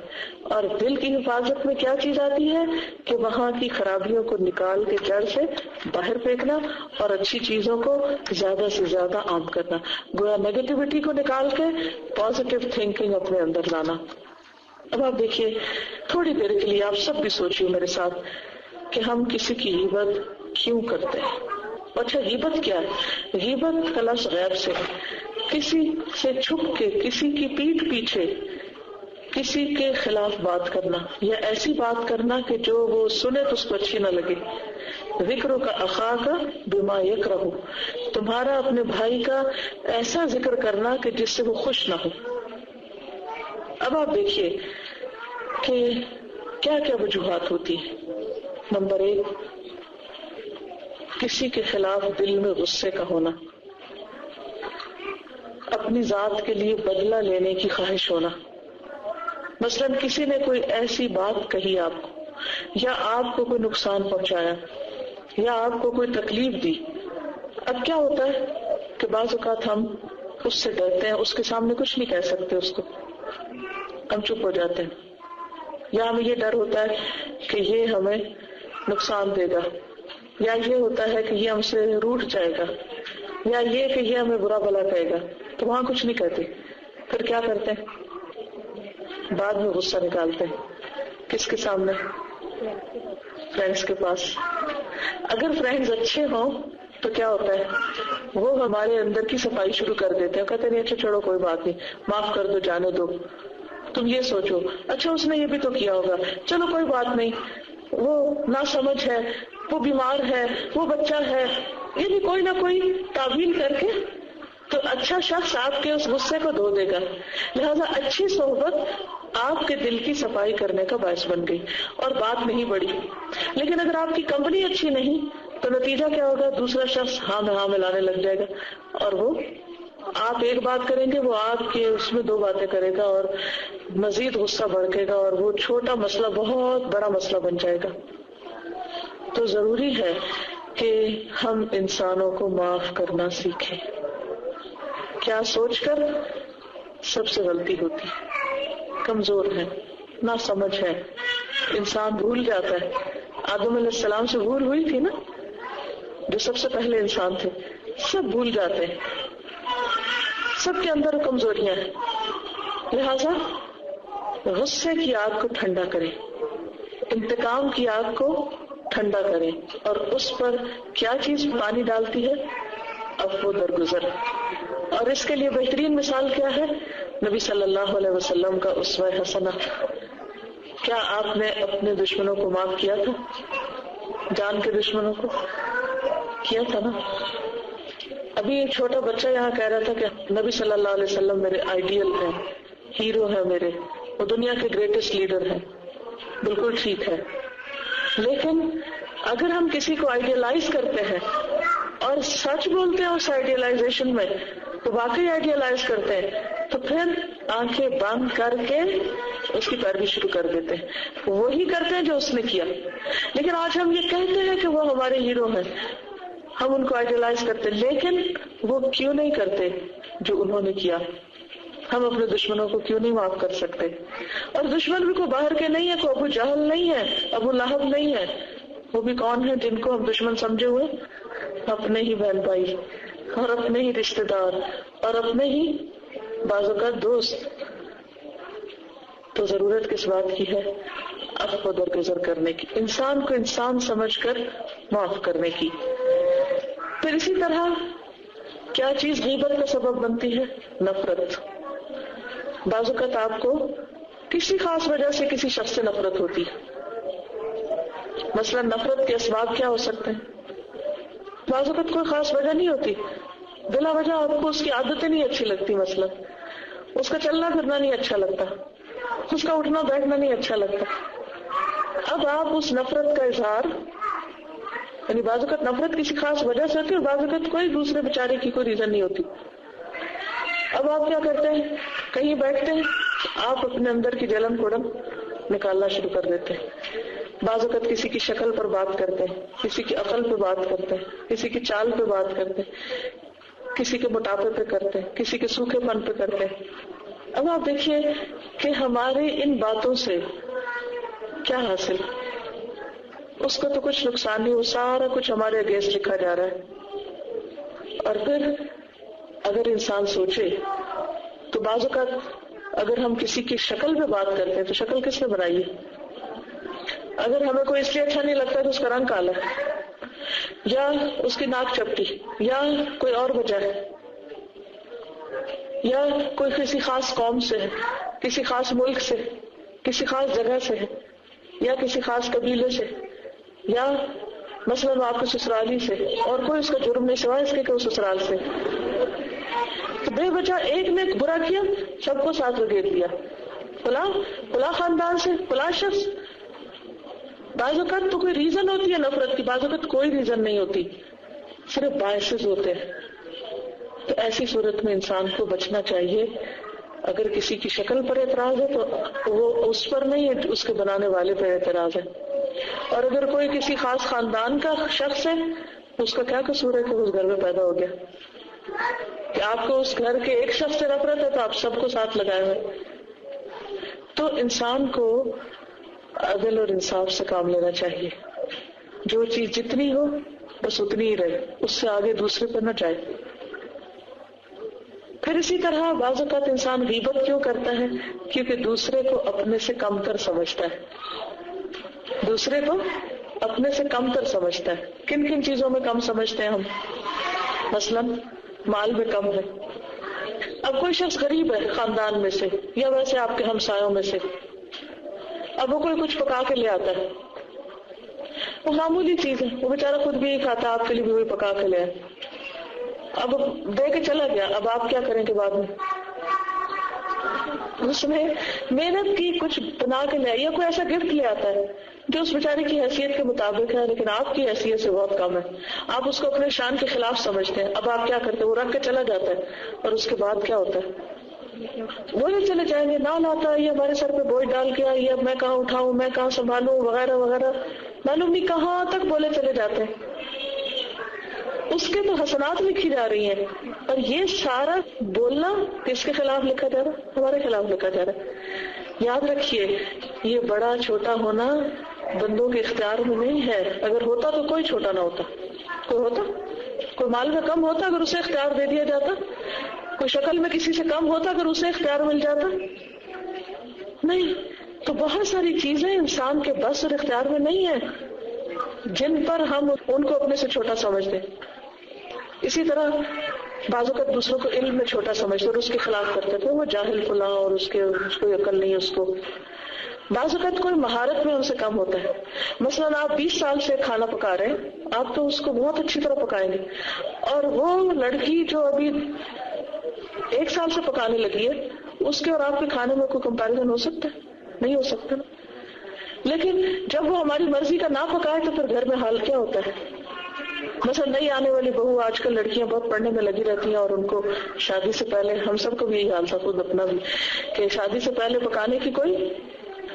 اور دل کی حفاظت میں کیا چیز آتی ہے کہ وہاں کی خرابیوں کو نکال کے جڑ سے باہر پھینکنا اور اچھی چیزوں کو زیادہ سے زیادہ عام کرنا، گویا نیگیٹیوٹی کو نکال کے پازیٹیو تھنکنگ اپنے اندر لانا. اب آپ دیکھیے تھوڑی دیر کے لیے آپ سب بھی سوچیے میرے ساتھ کہ ہم کسی کی غیبت کیوں کرتے ہیں. اچھا غیبت کیا ہے؟ غیبت کا لفظ غیب سے ہے، کسی سے چھپ کے، کسی کی پیٹھ پیچھے کسی کے خلاف بات کرنا، یا ایسی بات کرنا کہ جو وہ سنے تو اس کو اچھی نہ لگے. ذکر کا اخاک بما یکرہ، تمہارا اپنے بھائی کا ایسا ذکر کرنا کہ جس سے وہ خوش نہ ہو. اب آپ دیکھیے کہ کیا کیا وجوہات ہوتی ہیں. نمبر 1، کسی کے خلاف دل میں غصے کا ہونا، اپنی ذات کے لیے بدلہ لینے کی خواہش ہونا. مثلا کسی نے کوئی ایسی بات کہی آپ کو، یا آپ کو کوئی نقصان پہنچایا، یا آپ کو کوئی تکلیف دی. اب کیا ہوتا ہے کہ بعض اوقات ہم اس سے ڈرتے ہیں، اس کے سامنے کچھ نہیں کہہ سکتے، اس کو ہم چپ ہو جاتے ہیں، یا ہمیں یہ ڈر ہوتا ہے کہ یہ ہمیں نقصان دے گا، یا یہ ہوتا ہے کہ یہ ہم سے روٹھ جائے گا، یا یہ کہ یہ ہمیں برا بھلا کہے گا، تو وہاں کچھ نہیں کہتے. پھر کیا کرتے ہیں؟ بعد میں غصہ نکالتے ہیں. کس کے سامنے؟ فرینڈس کے پاس. اگر فرینڈز اچھے ہوں تو کیا ہوتا ہے، وہ ہمارے اندر کی صفائی شروع کر دیتے ہیں، کہتے ہیں اچھا چھوڑو کوئی بات نہیں، معاف کر دو، جانے دو. تم یہ سوچو اچھا اس نے یہ بھی تو کیا ہوگا، چلو کوئی بات نہیں، وہ ناسمجھ ہے، وہ بیمار ہے، وہ بچہ ہے، یعنی کوئی نہ کوئی تعویل کر کے تو اچھا شخص آپ کے اس غصے کو دھو دے گا. لہذا اچھی صحبت آپ کے دل کی صفائی کرنے کا باعث بن گئی اور بات نہیں بڑھی. لیکن اگر آپ کی کمپنی اچھی نہیں تو نتیجہ کیا ہوگا؟ دوسرا شخص ہاں میں ہاں ملانے لگ جائے گا، اور وہ آپ ایک بات کریں گے، وہ آپ کے اس میں 2 باتیں کرے گا، اور مزید غصہ بڑھے گا، اور وہ چھوٹا مسئلہ بہت بڑا مسئلہ بن جائے گا. تو ضروری ہے کہ ہم انسانوں کو معاف کرنا سیکھیں. کیا سوچ کر؟ سب سے غلطی ہوتی ہے، کمزور ہے، نہ سمجھ ہے، انسان بھول جاتا ہے. آدم علیہ السلام سے بھول ہوئی تھی نا، جو سب سے پہلے انسان تھے، سب بھول جاتے ہیں، سب کے اندر کمزوریاں ہیں. لہذا غصے کی آگ کو ٹھنڈا کریں، انتقام کی آگ کو ٹھنڈا کریں، اور اس پر کیا چیز پانی ڈالتی ہے؟ عفو درگزر. اور اس کے لیے بہترین مثال کیا ہے؟ نبی صلی اللہ علیہ وسلم کا اسوہ حسنہ. کیا آپ نے اپنے دشمنوں کو معاف کیا تھا؟ جان کے دشمنوں کو کیا تھا نا. ابھی ایک چھوٹا بچہ یہاں کہہ رہا تھا کہ نبی صلی اللہ علیہ وسلم میرے آئیڈیل ہیں، ہیرو ہے میرے، وہ دنیا کے گریٹسٹ لیڈر ہیں. بالکل ٹھیک ہے، لیکن اگر ہم کسی کو آئیڈیلائز کرتے ہیں اور سچ بولتے ہیں اس آئیڈیلائزیشن میں، تو واقعی آئیڈیلائز کرتے ہیں، تو پھر آنکھیں بند کر کے اس کی پیروی شروع کر دیتے ہیں. وہی کرتے ہیں جو اس نے کیا. لیکن آج ہم یہ کہتے ہیں کہ وہ ہمارے ہیرو ہیں، ہم ان کو آئیڈیلائز کرتے، لیکن وہ کیوں نہیں کرتے جو انہوں نے کیا؟ ہم اپنے دشمنوں کو کیوں نہیں معاف کر سکتے؟ اور دشمن بھی کوئی باہر کے نہیں ہے، کوئی ابو جہل نہیں ہے، ابو لہب نہیں ہے. وہ بھی کون ہے جن کو ہم دشمن سمجھے ہوئے؟ اپنے ہی بہن بھائی اور اپنے ہی رشتہ دار اور اپنے ہی بعض اوقات دوست. تو ضرورت کس بات کی ہے؟ عفو درگزر کرنے کی، انسان کو انسان سمجھ کر معاف کرنے کی. پھر اسی طرح کیا چیز غیبت کا سبب بنتی ہے؟ نفرت. بعض اوقات آپ کو کسی خاص وجہ سے کسی شخص سے نفرت ہوتی ہے. مثلا نفرت کے اسباب کیا ہو سکتے ہیں؟ بعض اوقات کوئی خاص وجہ نہیں ہوتی، بلا وجہ آپ کو اس کی عادتیں نہیں اچھی لگتی، مثلا اس کا چلنا پھرنا نہیں اچھا لگتا، اس کا اٹھنا بیٹھنا نہیں اچھا لگتا. اب آپ اس نفرت کا اظہار، یعنی بعض اوقات نفرت کسی خاص وجہ سے ہوتی ہے اور بعض اوقات کوئی دوسرے بیچارے کی کوئی ریزن نہیں ہوتی. اب آپ کیا کرتے ہیں؟ کہیں بیٹھتے ہیں، آپ اپنے اندر کی جلن کوڑن نکالنا شروع کر دیتے ہیں. بعض اوقات کسی کی شکل پر بات کرتے ہیں، کسی کی عقل پہ بات کرتے ہیں، کسی کی چال پہ بات کرتے ہیں، کسی کے موٹاپے پہ کرتے ہیں، کسی کے سوکھے پن پہ کرتے ہیں. اب آپ دیکھیے کہ ہمارے ان باتوں سے کیا حاصل؟ اس کا تو کچھ نقصان نہیں، وہ سارا کچھ ہمارے اگینسٹ لکھا جا رہا ہے. اور پھر اگر انسان سوچے تو بعض اوقات اگر ہم کسی کی شکل پہ بات کرتے ہیں تو شکل کس نے بنائی ہے؟ اگر ہمیں کوئی اس لیے اچھا نہیں لگتا تو اس کا رنگ کالا ہے، یا اس کی ناک چپٹی، یا کوئی اور وجہ ہے، یا کوئی کسی خاص قوم سے ہے، کسی خاص ملک سے، کسی خاص جگہ سے ہے، یا کسی خاص قبیلے سے، یا مثلاً آپ کے سسرالی سے، اور کوئی اس کا جرم نہیں سوائے اس کے کہ وہ سسرال سے. تو بے وجہ ایک نے برا کیا، سب کو ساتھ لگیٹ دیا، فلاں خاندان سے، فلاں شخص. بعض اوقات تو کوئی ریزن ہوتی ہے نفرت کی، بعض اوقات کوئی ریزن نہیں ہوتی، صرف باعث ہوتے ہیں. تو ایسی صورت میں انسان کو بچنا چاہیے. اگر کسی کی شکل پر اعتراض ہے تو وہ اس پر نہیں ہے، اس کے بنانے والے پر اعتراض ہے. اور اگر کوئی کسی خاص خاندان کا شخص ہے تو اس کا کیا قصور ہے کہ اس گھر میں پیدا ہو گیا؟ کہ آپ کو اس گھر کے ایک شخص سے نفرت ہے تو آپ سب کو ساتھ لگائے ہوئے. تو انسان کو عدل اور انصاف سے کام لینا چاہیے. جو چیز جتنی ہو بس اتنی ہی رہے، اس سے آگے دوسرے پر نہ جائے. پھر اسی طرح بعض اوقات انسان غیبت کیوں کرتا ہے؟ کیونکہ دوسرے کو اپنے سے کم تر سمجھتا ہے. دوسرے کو اپنے سے کم تر سمجھتا ہے. کن کن چیزوں میں کم سمجھتے ہیں ہم؟ مثلاً مال میں کم ہے. اب کوئی شخص غریب ہے خاندان میں سے یا ویسے آپ کے ہمسایوں میں سے، اب وہ کوئی کچھ پکا کے لے آتا ہے، وہ معمولی چیز ہے، وہ بیچارہ خود بھی کھاتا، آپ کے لیے بھی وہی پکا کے لے آئے، اب دے کے چلا گیا. اب آپ کیا کریں گے؟ بعد میں اس نے محنت کی، کچھ بنا کے لے آئی، یا کوئی ایسا گفٹ لے آتا ہے جو اس بیچارے کی حیثیت کے مطابق ہے لیکن آپ کی حیثیت سے بہت کم ہے، آپ اس کو اپنے شان کے خلاف سمجھتے ہیں. اب آپ کیا کرتے ہیں؟ وہ رکھ کے چلا جاتا ہے، اور اس کے بعد کیا ہوتا ہے؟ بولے چلے جائیں گے، نہ لاتا ہے، یہ ہمارے سر پہ بوجھ ڈال کے آئی، اب میں کہاں اٹھاؤں، میں کہاں سنبھالوں، وغیرہ وغیرہ، معلوم نہیں کہاں تک بولے چلے جاتے ہیں. اس کے تو حسنات لکھی جا رہی ہیں، اور یہ سارا بولنا کس کے خلاف لکھا جا رہا ہے؟ ہمارے خلاف لکھا جا رہا ہے. یاد رکھیے یہ بڑا چھوٹا ہونا بندوں کے اختیار میں نہیں ہے. اگر ہوتا تو کوئی چھوٹا نہ ہوتا. کوئی مال میں کم ہوتا اگر اسے اختیار دے دیا جاتا؟ کوئی شکل میں کسی سے کم ہوتا اگر اسے اختیار مل جاتا؟ نہیں. تو بہت ساری چیزیں انسان کے بس اور اختیار میں نہیں ہیں جن پر ہم ان کو اپنے سے چھوٹا سمجھتے. اسی طرح بعض اوقات دوسروں کو علم میں چھوٹا سمجھتے اور اس کے خلاف کرتے تھے، وہ جاہل فلاں اور اس کو عقل نہیں اس کو. بعض اوقات کوئی مہارت میں ہم سے کم ہوتا ہے. مثلاً آپ 20 سال سے کھانا پکا رہے ہیں، آپ تو اس کو بہت اچھی طرح پکائیں گے، اور وہ لڑکی جو ابھی 1 سال سے پکانے لگی ہے اس کے اور آپ کے کھانے میں کوئی کمپیریزن ہو سکتا ہے؟ نہیں ہو سکتا. لیکن جب وہ ہماری مرضی کا نہ پکائے تو پھر گھر میں حال کیا ہوتا ہے؟ مثلا نئی آنے والی بہو، آج کل لڑکیاں بہت پڑھنے میں لگی رہتی ہیں اور ان کو شادی سے پہلے، ہم سب کو بھی یہی حال تھا، خود اپنا بھی، کہ شادی سے پہلے پکانے کی کوئی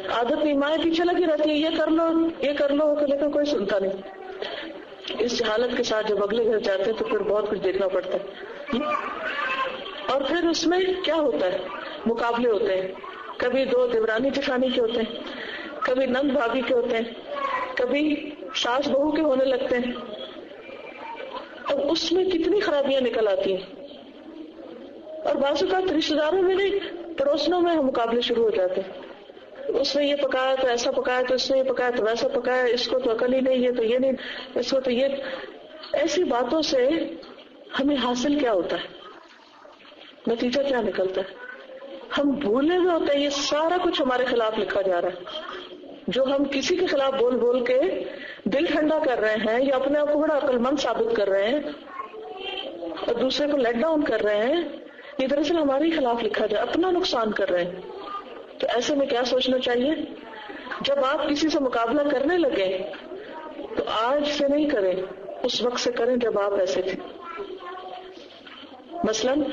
عادت نہیں، مائیں پیچھے لگی رہتی ہیں، یہ کر لو یہ کر لو، لیکن کوئی سنتا نہیں. اس حالت کے ساتھ جب اگلے گھر جاتے ہیں تو پھر بہت کچھ دیکھنا پڑتا ہے. اور پھر اس میں کیا ہوتا ہے مقابلے ہوتے ہیں، کبھی دو دیورانی جٹھانی کے ہوتے ہیں، کبھی نند بھابھی کے ہوتے ہیں، کبھی ساس بہو کے ہونے لگتے ہیں. اب اس میں کتنی خرابیاں نکل آتی ہیں. اور بعض اوقات رشتے داروں میں نہیں، پڑوسنوں میں مقابلے شروع ہو جاتے ہیں. اس نے یہ پکایا تو ایسا پکایا، تو اس نے یہ پکایا تو ویسا پکایا، اس کو تو عقل ہی نہیں، یہ تو یہ نہیں، اس کو تو یہ. ایسی باتوں سے ہمیں حاصل کیا ہوتا ہے؟ نتیجہ کیا نکلتا ہے؟ ہم بھولے ہوئے ہوتے ہیں یہ سارا کچھ ہمارے خلاف لکھا جا رہا ہے. جو ہم کسی کے خلاف بول بول کے دل ٹھنڈا کر رہے ہیں یا اپنے آپ کو بڑا عقل مند ثابت کر رہے ہیں اور دوسرے کو لیٹ ڈاؤن کر رہے ہیں، یہ دراصل ہمارے ہی خلاف لکھا جائے، اپنا نقصان کر رہے ہیں. تو ایسے میں کیا سوچنا چاہیے؟ جب آپ کسی سے مقابلہ کرنے لگے تو آج سے نہیں کریں، اس وقت سے کریں جب آپ ایسے تھے. مثلاً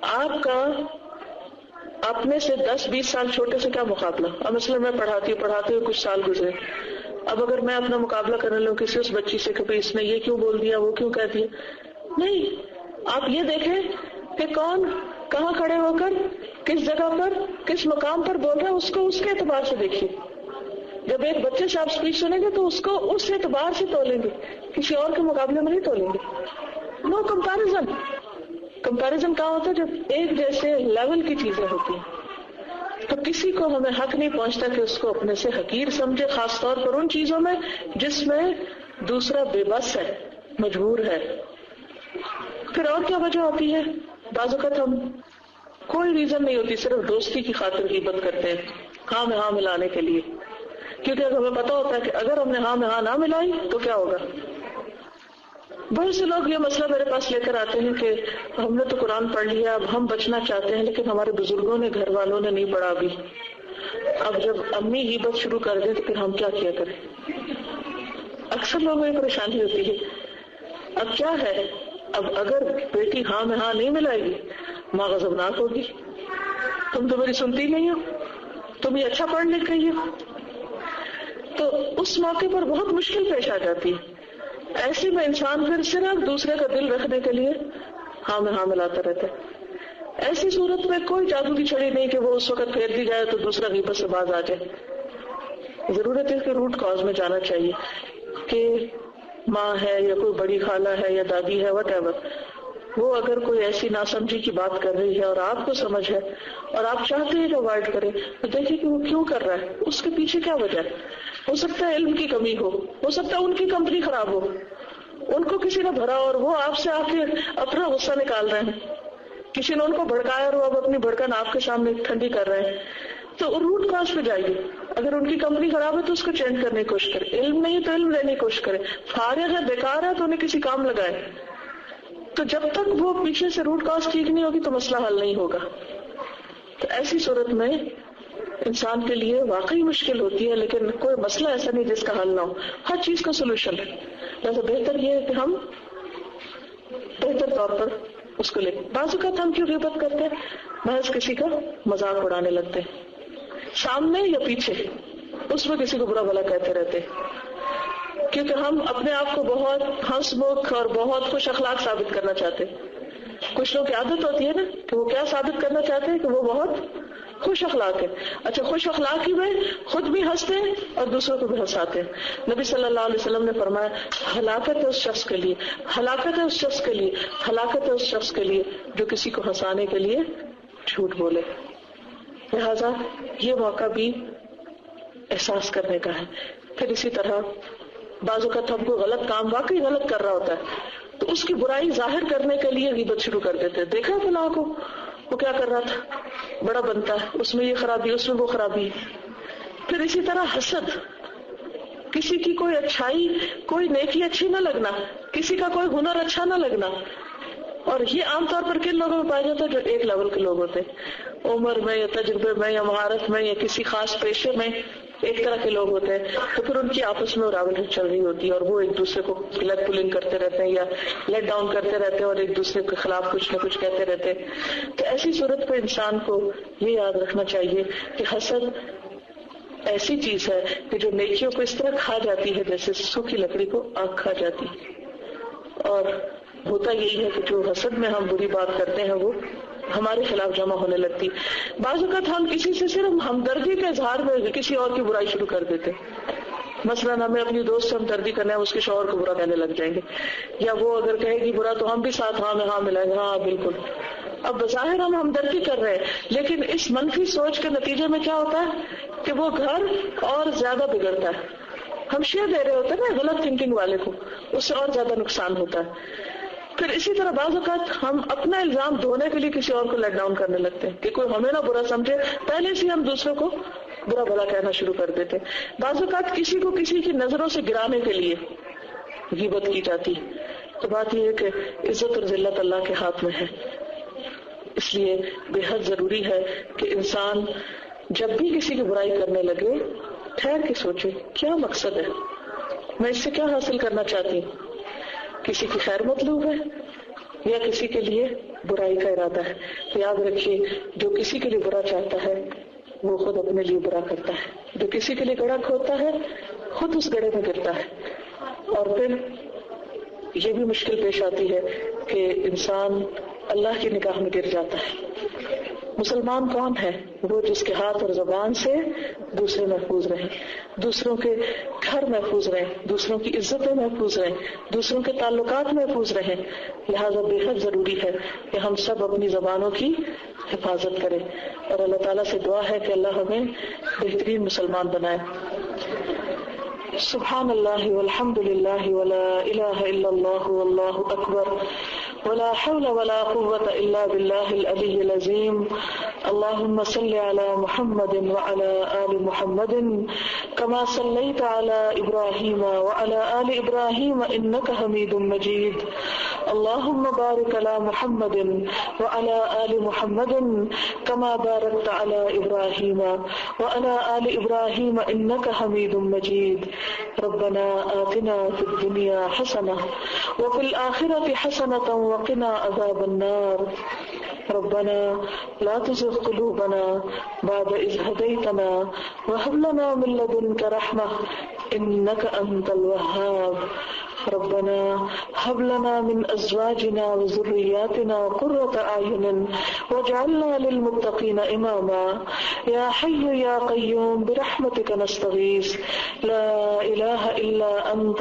آپ کا اپنے سے 10-20 سال چھوٹے سے کیا مقابلہ؟ اب مثلاً میں پڑھاتے ہوئے کچھ سال گزرے، اب اگر میں اپنا مقابلہ کرنے لوں کسی اس بچی سے کہ بھئی اس نے یہ کیوں بول دیا، وہ کیوں کہہ دیا، نہیں. آپ یہ دیکھیں کہ کون کہاں کھڑے ہو کر کس جگہ پر کس مقام پر بول رہا ہے، اس کو اس کے اعتبار سے دیکھیے. جب ایک بچے سے آپ اسپیچ سنیں گے تو اس کو اس اعتبار سے تولیں گے، کسی اور کے مقابلے میں نہیں تولیں گے. نو کمپیریزن. کمپیریزن کہاں ہوتا ہے؟ جب ایک جیسے لیول کی چیزیں ہوتی ہیں. تو کسی کو ہمیں حق نہیں پہنچتا کہ اس کو اپنے سے حقیر سمجھے، خاص طور پر ان چیزوں میں جس میں دوسرا بے بس ہے، مجبور ہے. پھر اور کیا وجہ ہوتی ہے؟ بعض اوقات ہم کوئی ریزن نہیں ہوتی، صرف دوستی کی خاطر غیبت کرتے ہیں، ہاں میں ہاں ملانے کے لیے. کیونکہ ہمیں پتا ہوتا ہے کہ اگر ہم نے ہاں میں ہاں نہ ملائی تو کیا ہوگا. بہت سے لوگ یہ مسئلہ میرے پاس لے کر آتے ہیں کہ ہم نے تو قرآن پڑھ لیا، اب ہم بچنا چاہتے ہیں لیکن ہمارے بزرگوں نے، گھر والوں نے نہیں پڑھا ابھی. اب جب امی غیبت شروع کر دیں تو پھر ہم کیا کریں؟ اکثر لوگوں کو یہ پریشانی ہوتی ہے. اب کیا ہے، اب اگر بیٹی ہاں میں ہاں نہیں ملائے گی، ماں غضبناک ہوگی، تم تو میری سنتی نہیں ہو، تم یہ اچھا پڑھ لکھ گئی ہو. تو اس موقع پر بہت مشکل پیش آ جاتی ہے. ایسے میں انسان پھر صرف دوسرے کا دل رکھنے کے لیے ہاں میں ہاں ملاتا رہتا ہے. ایسی صورت میں کوئی جادو کی چھڑی نہیں کہ وہ اس وقت پھیر دی جائے تو دوسرا غیبت سے باز آ جائے. ضرورت ہے کہ روٹ کاز میں جانا چاہیے کہ ماں ہے یا کوئی بڑی خالہ ہے یا دادی ہے، وٹ ایور، وہ اگر کوئی ایسی ناسمجھی کی بات کر رہی ہے اور آپ کو سمجھ ہے اور آپ چاہتے ہیں کہ اوائڈ کریں، تو دیکھیں کہ وہ کیوں کر رہا ہے، اس کے پیچھے کیا وجہ ہے. ہو سکتا ہے علم کی کمی ہو سکتا ہے ان کی کمپنی خراب ہو، ان کو کسی نے بھرا اور وہ آپ سے آ کے اپنا غصہ نکال رہے ہیں، کسی نے ان کو بھڑکایا اور وہ اب اپنی بھڑکن آپ کے سامنے ٹھنڈی کر رہے ہیں. تو روٹ کاز پہ جائیے. اگر ان کی کمپنی خراب ہے تو اس کو چینج کرنے کی کوشش کرے، علم نہیں تو علم لینے کی کوشش کرے، فارغ ہے بیکار ہے تو انہیں کسی کام لگائے. تو جب تک وہ پیچھے سے روٹ کاز ٹھیک نہیں ہوگی تو مسئلہ حل نہیں ہوگا. تو ایسی صورت میں انسان کے لیے واقعی مشکل ہوتی ہے، لیکن کوئی مسئلہ ایسا نہیں جس کا حل نہ ہو، ہر چیز کا سولوشن ہے. لہٰذا بہتر یہ ہے کہ ہم بہتر طور پر اس کو لیں. بعض اوقات ہم کیوں غیبت کرتے ہیں؟ محض کسی کا مذاق اڑانے لگتے ہیں، سامنے یا پیچھے، اس میں کسی کو برا بھلا کہتے رہتے، کیونکہ ہم اپنے آپ کو بہت ہنس مکھ اور بہت خوش اخلاق ثابت کرنا چاہتے ہیں. کچھ لوگ کی عادت ہوتی ہے نا کہ وہ کیا ثابت کرنا چاہتے ہیں کہ وہ بہت خوش اخلاق ہے. اچھا، خوش اخلاقی میں خود بھی ہنستے ہیں اور دوسروں کو بھی ہنساتے ہیں. نبی صلی اللہ علیہ وسلم نے فرمایا ہلاکت ہے اس شخص کے لیے، ہلاکت ہے اس شخص کے لیے، ہلاکت ہے اس شخص کے لیے جو کسی کو ہنسانے کے لیے جھوٹ بولے. لہذا یہ موقع بھی احساس کرنے کا ہے. پھر اسی طرح بعض اوقات ہم کو غلط کام واقعی غلط کر رہا ہوتا ہے تو اس کی برائی ظاہر کرنے کے لیے غیبت شروع کر دیتے ہیں. دیکھا فلاں کو وہ کیا کر رہا تھا، بڑا بنتا ہے، اس میں یہ خرابی، اس میں وہ خرابی. پھر اسی طرح حسد، کسی کی کوئی اچھائی، کوئی نیکی اچھی نہ لگنا، کسی کا کوئی ہنر اچھا نہ لگنا. اور یہ عام طور پر کن لوگوں میں پایا جاتا ہے؟ جو ایک لیول کے لوگ ہوتے ہیں، عمر میں یا تجربے میں یا مہارت میں یا کسی خاص پیشے میں ایک طرح کے لوگ ہوتے ہیں. تو پھر ان کی آپس میں راولری چل رہی ہوتی ہے اور وہ ایک دوسرے کو لیگ پولنگ کرتے رہتے ہیں یا لیٹ ڈاؤن کرتے رہتے ہیں اور ایک دوسرے کے خلاف کچھ نہ کچھ کہتے رہتے ہیں. تو ایسی صورت پہ انسان کو یہ یاد رکھنا چاہیے کہ حسد ایسی چیز ہے کہ جو نیکیوں کو اس طرح کھا جاتی ہے جیسے سوکھی لکڑی کو آگ کھا جاتی ہے. اور ہوتا یہی ہے کہ جو حسد میں ہم بری بات کرتے ہیں وہ ہمارے خلاف جمع ہونے لگتی. بعض اوقات ہم کسی سے صرف ہمدردی کے اظہار میں کسی اور کی برائی شروع کر دیتے. مثلاً ہمیں اپنی دوست سے ہمدردی کرنا ہے، اس کے شوہر کو برا کہنے لگ جائیں گے، یا وہ اگر کہے گی برا تو ہم بھی ساتھ ہاں میں ہاں ملائیں گے، ہاں بالکل. اب بظاہر ہم ہمدردی کر رہے ہیں، لیکن اس منفی سوچ کے نتیجے میں کیا ہوتا ہے کہ وہ گھر اور زیادہ بگڑتا ہے. ہم شیئر دے رہے ہوتے ہیں نا غلط تھنکنگ والے کو، اس سے اور زیادہ نقصان ہوتا ہے. پھر اسی طرح بعض اوقات ہم اپنا الزام دھونے کے لیے کسی اور کو لیٹ ڈاؤن کرنے لگتے ہیں کہ کوئی ہمیں نہ برا سمجھے، پہلے سے ہم دوسروں کو برا بھلا کہنا شروع کر دیتے. بعض اوقات کسی کو کسی کی نظروں سے گرانے کے لیے غیبت کی جاتی. تو بات یہ ہے کہ عزت اور ذلت اللہ کے ہاتھ میں ہے، اس لیے بے حد ضروری ہے کہ انسان جب بھی کسی کی برائی کرنے لگے ٹھہر کے سوچے کیا مقصد ہے، میں اس سے کیا حاصل کرنا چاہتی ہوں. کسی کی خیر مطلوب ہے یا کسی کے لیے برائی کا ارادہ ہے. یاد رکھیے جو کسی کے لیے برا چاہتا ہے وہ خود اپنے لیے برا کرتا ہے، جو کسی کے لیے گڑھا کھودتا ہے خود اس گڑھے میں گرتا ہے. اور پھر یہ بھی مشکل پیش آتی ہے کہ انسان اللہ کی نگاہ میں گر جاتا ہے. مسلمان کون ہے؟ وہ جس کے ہاتھ اور زبان سے دوسرے محفوظ رہیں، دوسروں کے گھر محفوظ رہیں، دوسروں کی عزتیں محفوظ رہیں، دوسروں کے تعلقات محفوظ رہیں. لہذا بے حد ضروری ہے کہ ہم سب اپنی زبانوں کی حفاظت کریں، اور اللہ تعالیٰ سے دعا ہے کہ اللہ ہمیں بہترین مسلمان بنائے. سبحان اللہ والحمد للہ ولا الہ الا اللہ واللہ اکبر ولا حول ولا قوة الا باللہ العلی العظیم. اللهم صل على محمد وعلى آل محمد كما صليت على إبراهيم وعلى آل إبراهيم إنك حميد مجيد. اللهم بارك على محمد وعلى آل محمد كما باركت على إبراهيم وعلى آل إبراهيم إنك حميد مجيد. ربنا آتنا في الدنيا حسنة وفي الآخرة حسنة وقنا عذاب النار. ربنا لا تزغ قلوبنا بعد إذ هديتنا وهب لنا من لدنك رحمة إنك أنت الوهاب. ربنا هب لنا من أزواجنا وذرياتنا قرة أعين واجعلنا للمتقين إماما. يا حي يا قيوم برحمتك نستغيث لا إله إلا أنت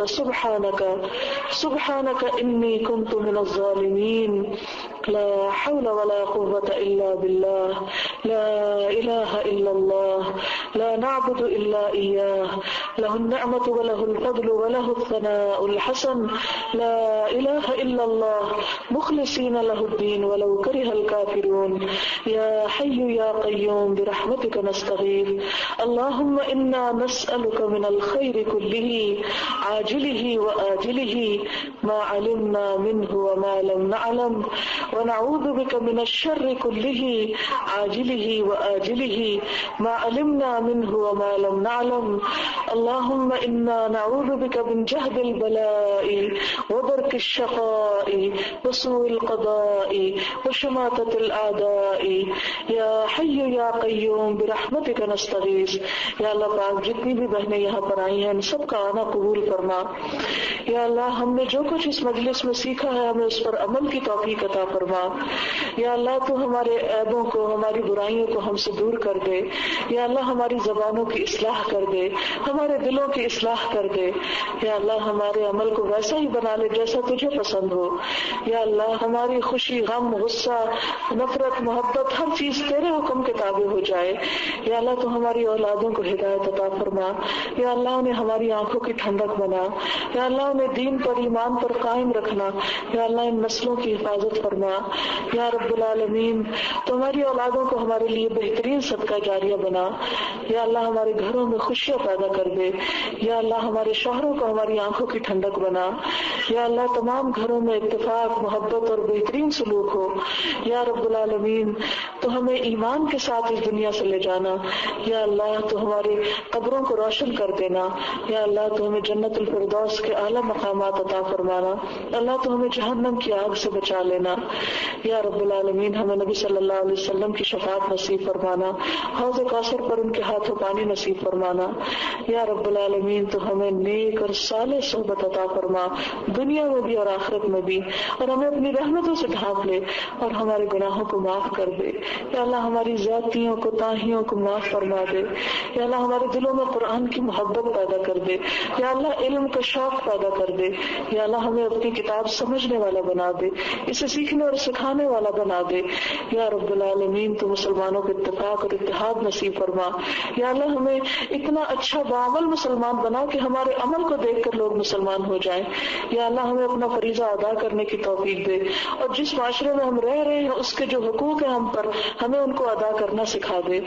سبحانك إني كنت من الظالمين. لا حول ولا قوة إلا بالله. لا إله إلا الله. لا نعبد إلا إياه. له النعمة وله الفضل وله الثناء الحسن. لا إله إلا الله مخلصين له الدين ولو كره الكافرون. يا حي يا قيوم برحمتك نستغيث. اللهم إنا نسألك من الخير كله عاجله وآجله ما علمنا منه وما لم نعلم ونعوذ بك من الشر كله عاجله وآجله ما علمنا منه وما لم نعلم. اللهم إنا نعوذ بك من جهد البلاء ودرك الشقاء وسوء القضاء وشماتة الأعداء. يا حي يا قيوم برحمتك نستغيث. یا اللہ پاک جتنی بھی بہنیں یہاں پر آئی ہیں سب کا آنا قبول فرما. یا اللہ ہم نے جو کچھ اس مجلس میں سیکھا ہے ہمیں اس پر عمل کی توفیق عطا فرما. یا اللہ تو ہمارے عیبوں کو ہماری برائیوں کو ہم سے دور کر دے. یا اللہ ہماری زبانوں کی اصلاح کر دے، ہمارے دلوں کی اصلاح کر دے. یا اللہ ہمارے عمل کو ویسا ہی بنا لے جیسا تجھے پسند ہو. یا اللہ ہماری خوشی، غم، غصہ، نفرت، محبت ہر چیز تیرے حکم کے تابع ہو جائے. یا اللہ تو ہماری اولادوں کو ہدایت عطا فرما. یا اللہ انہیں ہماری آنکھوں کی ٹھنڈک بنا. یا اللہ انہیں دین پر، ایمان پر قائم رکھنا. یا اللہ ان نسلوں کی حفاظت فرما. یا رب العالمین تو ہماری اولادوں کو ہمارے لیے بہترین صدقہ جاریہ بنا. یا اللہ ہمارے گھروں میں خوشیاں پیدا کر دے. یا اللہ ہمارے شوہروں کو ہماری آنکھوں کی ٹھنڈک بنا. یا اللہ تمام گھروں میں اتفاق، محبت اور بہترین سلوک ہو. یا رب العالمین تو ہمیں ایمان کے ساتھ اس دنیا سے لے جانا. یا اللہ تو ہمارے قبروں کو روشن کر دینا. یا اللہ تو ہمیں جنت الفردوس کے اعلیٰ مقامات عطا فرمانا. اللہ تو ہمیں جہنم کی آگ سے بچا لینا. یا رب العالمین ہمیں نبی صلی اللہ علیہ وسلم کی شفاعت نصیب فرمانا. حوض کوثر پر ان کے ہاتھوں پانی نصیب فرمانا. یا رب العالمین تو ہمیں نیک اور صالح صحبت عطا فرما دنیا میں بھی اور آخرت میں بھی, اور ہمیں اپنی رحمتوں سے ڈھانپ لے اور ہمارے گناہوں کو معاف کر دے. یا اللہ ہماری زیادتیوں کوتاہیوں کو معاف فرما دے. یا اللہ ہمارے دلوں میں قرآن کی محبت پیدا کر دے. یا اللہ علم کا شوق پیدا کر دے. یا اللہ ہمیں اپنی کتاب سمجھنے والا بنا دے, اسے سیکھنے اور سکھانے والا بنا دے. یا رب العالمین تو مسلمانوں کو اتفاق اور اتحاد نصیب فرما. یا اللہ ہمیں اتنا اچھا باعمل مسلمان بنا کہ ہمارے عمل کو دیکھ کر لوگ مسلمان ہو جائیں. یا اللہ ہمیں اپنا فریضہ ادا کرنے کی توفیق دے, اور جس معاشرے میں ہم رہ رہے ہیں اس کے جو حقوق ہیں ہم پر, ہمیں ان کو ادا کرنا سکھا دے.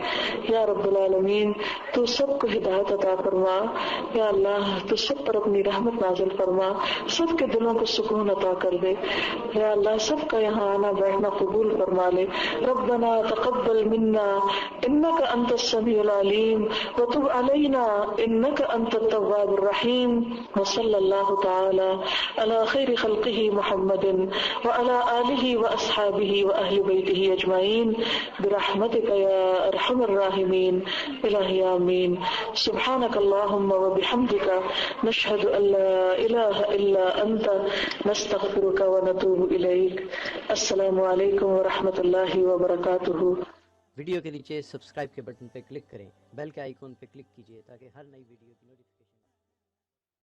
یا رب العالمین تو سب کو ہدایت عطا فرما. یا اللہ تو سب پر اپنی رحمت نازل فرما, سب کے دلوں کو سکون عطا کر دے. یا اللہ سب کا یہاں آنا بیٹھنا قبول فرما لے. ربنا تقبل منا انك انت السميع العليم وتب علينا انك انت التواب الرحيم. وصلى الله تعالى على خير خلقه محمد وعلى آله وأصحابه وأهل بيته أجمعين برحمتك يا أرحم الراحمين. إلهي آمين. سبحانك اللهم وبحمدك نشهد أن لا إله إلا أنت نستغفرك ونتوب إليك. السلام عليكم ورحمة الله وبركاته. ویڈیو کے نیچے سبسکرائب کے بٹن پہ کلک کریں, بیل کے آئیکن پہ کلک کیجئے تاکہ ہر نئی ویڈیو کی نوٹیفیکیشن